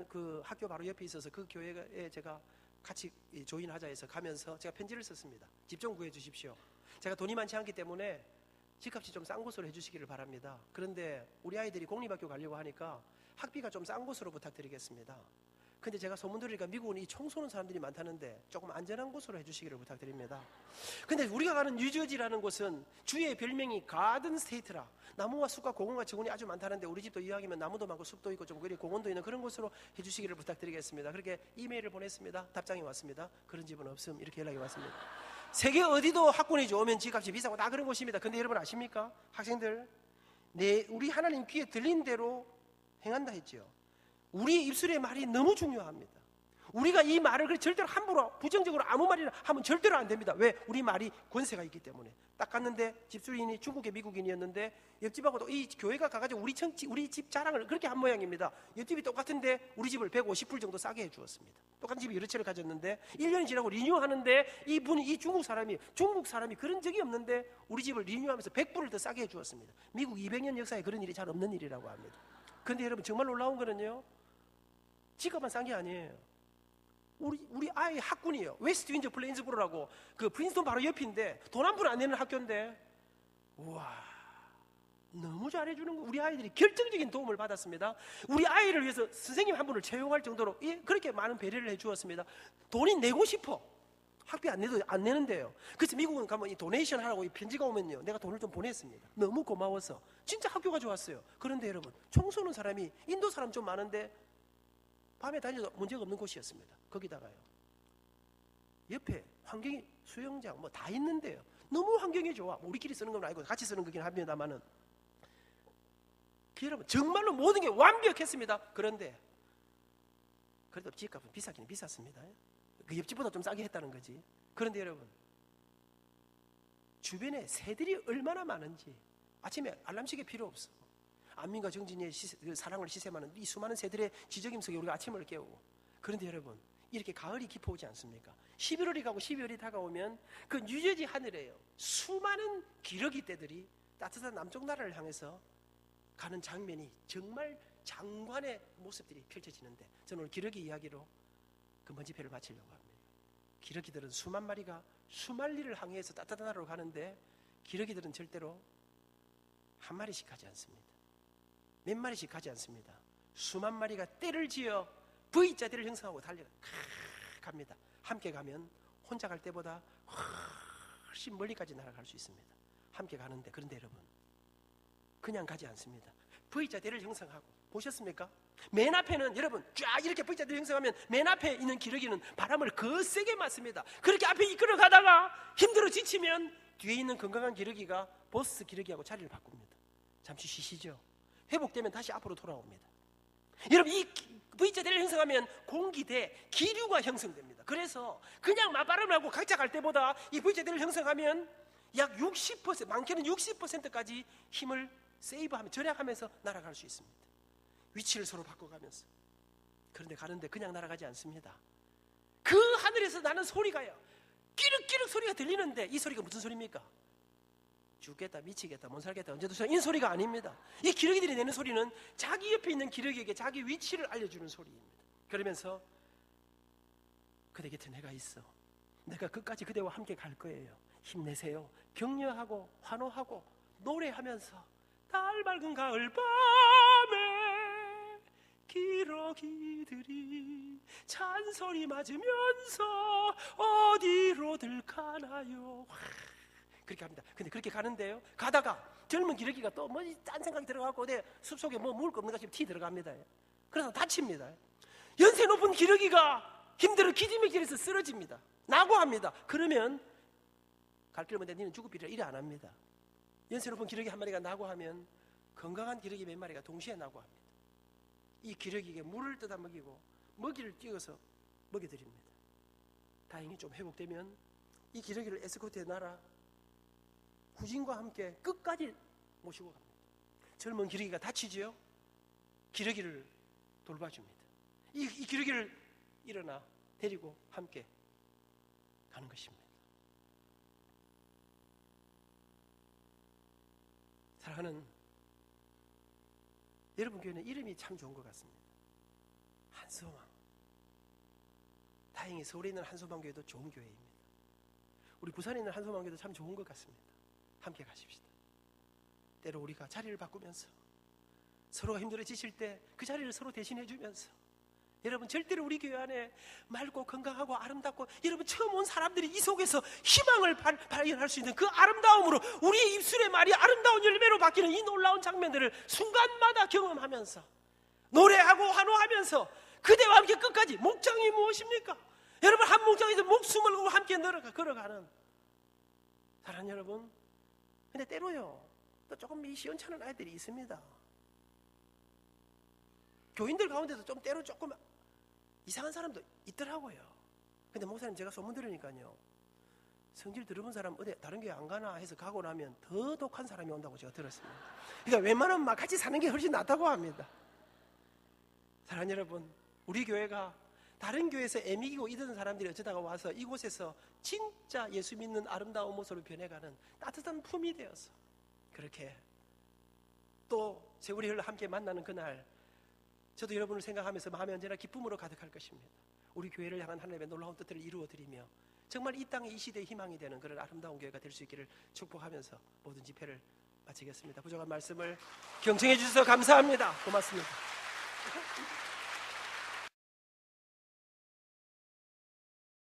그 학교 바로 옆에 있어서 그 교회에 제가 같이 조인하자 해서 가면서 제가 편지를 썼습니다. 집 좀 구해 주십시오. 제가 돈이 많지 않기 때문에 집값이 좀 싼 곳으로 해주시기를 바랍니다. 그런데 우리 아이들이 공립학교 가려고 하니까 학비가 좀 싼 곳으로 부탁드리겠습니다. 근데 제가 소문 들으니까 미국은 이 총 쏘는 사람들이 많다는데 조금 안전한 곳으로 해주시기를 부탁드립니다. 근데 우리가 가는 뉴저지라는 곳은 주의 별명이 가든 스테이트라, 나무와 숲과 공원과 정원이 아주 많다는데 우리 집도 이왕이면 나무도 많고 숲도 있고 좀 공원도 있는 그런 곳으로 해주시기를 부탁드리겠습니다. 그렇게 이메일을 보냈습니다. 답장이 왔습니다. 그런 집은 없음, 이렇게 연락이 왔습니다. 세계 어디도 학군이 좋으면 집값이 비싸고 다 그런 곳입니다. 근데 여러분 아십니까? 학생들, 우리 하나님 귀에 들린 대로 행한다 했죠. 우리 입술의 말이 너무 중요합니다. 우리가 이 말을 절대로 함부로 부정적으로 아무 말이나 하면 절대로 안 됩니다. 왜? 우리 말이 권세가 있기 때문에. 딱 갔는데 집주인이 중국의 미국인이었는데 옆집하고도 이 교회가 가가지고 우리 집 자랑을 그렇게 한 모양입니다. 옆집이 똑같은데 우리 집을 150불 정도 싸게 해주었습니다. 똑같은 집이 여러 채를 가졌는데 1년이 지나고 리뉴하는데 이 중국 사람이 그런 적이 없는데 우리 집을 리뉴하면서 100불을 더 싸게 해주었습니다. 미국 200년 역사에 그런 일이 잘 없는 일이라고 합니다. 그런데 여러분 정말 놀라운 거는요, 집값만 싼 게 아니에요. 우리 아이 학군이에요. 웨스트 윈저 플레인스부르라고 그 프린스턴 바로 옆인데 돈 한 푼 안 내는 학교인데, 우와, 너무 잘해주는 거. 우리 아이들이 결정적인 도움을 받았습니다. 우리 아이를 위해서 선생님 한 분을 채용할 정도로 그렇게 많은 배려를 해주었습니다. 돈이 내고 싶어. 학비 안 내는데요. 그래서 미국은 가면 이 도네이션 하라고 이 편지가 오면요, 내가 돈을 좀 보냈습니다. 너무 고마워서. 진짜 학교가 좋았어요. 그런데 여러분, 총 쏘는 사람이 인도 사람 좀 많은데 밤에 다녀도 문제가 없는 곳이었습니다. 거기다가요, 옆에 환경이 수영장 뭐 다 있는데요, 너무 환경이 좋아. 우리끼리 쓰는 건 아니고 같이 쓰는 거긴 합니다만은, 여러분 정말로 모든 게 완벽했습니다. 그런데 그래도 집값은 비싸긴 비쌌습니다. 그 옆집보다 좀 싸게 했다는 거지. 그런데 여러분, 주변에 새들이 얼마나 많은지 아침에 알람시계 필요 없어. 안민과 정진이의 사랑을 시샘하는 이 수많은 새들의 지저귀 속에 우리가 아침을 깨우고. 그런데 여러분, 이렇게 가을이 깊어오지 않습니까? 11월이 가고 12월이 다가오면 그 뉴저지 하늘에요, 수많은 기러기 떼들이 따뜻한 남쪽 나라를 향해서 가는 장면이 정말 장관의 모습들이 펼쳐지는데, 저는 오늘 기러기 이야기로 근본 집회를 마치려고 합니다. 기러기들은 수만 마리가 수만리를 항해해서 따뜻한 나라로 가는데, 기러기들은 절대로 한 마리씩 가지 않습니다. 몇 마리씩 가지 않습니다. 수만 마리가 떼를 지어 V자대를 형성하고 갑니다. 함께 가면 혼자 갈 때보다 훨씬 멀리까지 날아갈 수 있습니다. 함께 가는데, 그런데 여러분, 그냥 가지 않습니다. V자대를 형성하고, 보셨습니까? 맨 앞에는 여러분 쫙 이렇게 V자대를 형성하면 맨 앞에 있는 기러기는 바람을 거세게 맞습니다. 그렇게 앞에 이끌어 가다가 힘들어 지치면 뒤에 있는 건강한 기러기가 보스 기러기하고 자리를 바꿉니다. 잠시 쉬시죠. 회복되면 다시 앞으로 돌아옵니다. 여러분, 이 V자대를 형성하면 공기대, 기류가 형성됩니다. 그래서 그냥 맞바람을 하고 각자 갈 때보다 이 V자대를 형성하면 약 60%, 많게는 60%까지 힘을 세이브하면, 절약하면서 날아갈 수 있습니다. 위치를 서로 바꿔가면서. 그런데 가는데 그냥 날아가지 않습니다. 그 하늘에서 나는 소리가요, 끼륵끼륵 소리가 들리는데, 이 소리가 무슨 소리입니까? 죽겠다, 미치겠다, 못 살겠다, 언제도 이 소리가 아닙니다. 이 기러기들이 내는 소리는 자기 옆에 있는 기러기에게 자기 위치를 알려주는 소리입니다. 그러면서 그대 곁에 내가 있어, 내가 끝까지 그대와 함께 갈 거예요, 힘내세요, 격려하고 환호하고 노래하면서 달 밝은 가을 밤에 기러기들이 찬소리 맞으면서 어디로들 가나요. 그렇게 합니다. 근데 그렇게 가는데요, 가다가 젊은 기러기가 또 뭐 딴 생각이 들어가고 내 숲속에 뭐 먹을 거 없는가 싶으면 티 들어갑니다. 그래서 다칩니다. 연세 높은 기러기가 힘들어 기지맥질해서 쓰러집니다. 낙오합니다. 그러면 갈 길 먼데 니는 죽을 비리라 이래 안 합니다. 연세 높은 기러기 한 마리가 낙오하면 건강한 기러기 몇 마리가 동시에 낙오합니다. 이 기러기에게 물을 뜯어 먹이고 먹이를 띄워서 먹여드립니다. 다행히 좀 회복되면 이 기러기를 에스코트에 놔라 후진과 함께 끝까지 모시고 갑니다. 젊은 기러기가 다치지요? 기러기를 돌봐줍니다. 이 기러기를 일어나 데리고 함께 가는 것입니다. 사랑하는 여러분 교회는 이름이 참 좋은 것 같습니다. 한소망. 다행히 서울에 있는 한소망 교회도 좋은 교회입니다. 우리 부산에 있는 한소망 교회도 참 좋은 것 같습니다. 함께 가십시다. 때로 우리가 자리를 바꾸면서 서로가 힘들어 지칠 때 그 자리를 서로 대신해 주면서 여러분 절대로 우리 교회 안에 맑고 건강하고 아름답고 여러분 처음 온 사람들이 이 속에서 희망을 발견할 수 있는 그 아름다움으로 우리의 입술의 말이 아름다운 열매로 바뀌는 이 놀라운 장면들을 순간마다 경험하면서 노래하고 환호하면서 그대와 함께 끝까지. 목장이 무엇입니까? 여러분 한 목장에서 목숨을 걸고 함께 걸어가는 사랑하는 여러분, 근데 때로요 또 조금 이 시원찮은 아이들이 있습니다. 교인들 가운데도 좀 때로 조금 이상한 사람도 있더라고요. 근데 목사님 제가 소문 들으니까요 성질 들어본 사람 어디 다른 교회 안 가나 해서 가고 나면 더 독한 사람이 온다고 제가 들었습니다. 그러니까 웬만하면 막 같이 사는 게 훨씬 낫다고 합니다. 사랑하는 여러분, 우리 교회가 다른 교회에서 애미기고 이던 사람들이 어쩌다가 와서 이곳에서 진짜 예수 믿는 아름다운 모습으로 변해가는 따뜻한 품이 되어서 그렇게 또 세월이 함께 만나는 그날 저도 여러분을 생각하면서 마음이 언제나 기쁨으로 가득할 것입니다. 우리 교회를 향한 하나님의 놀라운 뜻을 이루어드리며 정말 이 땅의 이 시대의 희망이 되는 그런 아름다운 교회가 될 수 있기를 축복하면서 모든 집회를 마치겠습니다. 부족한 말씀을 경청해 주셔서 감사합니다. 고맙습니다.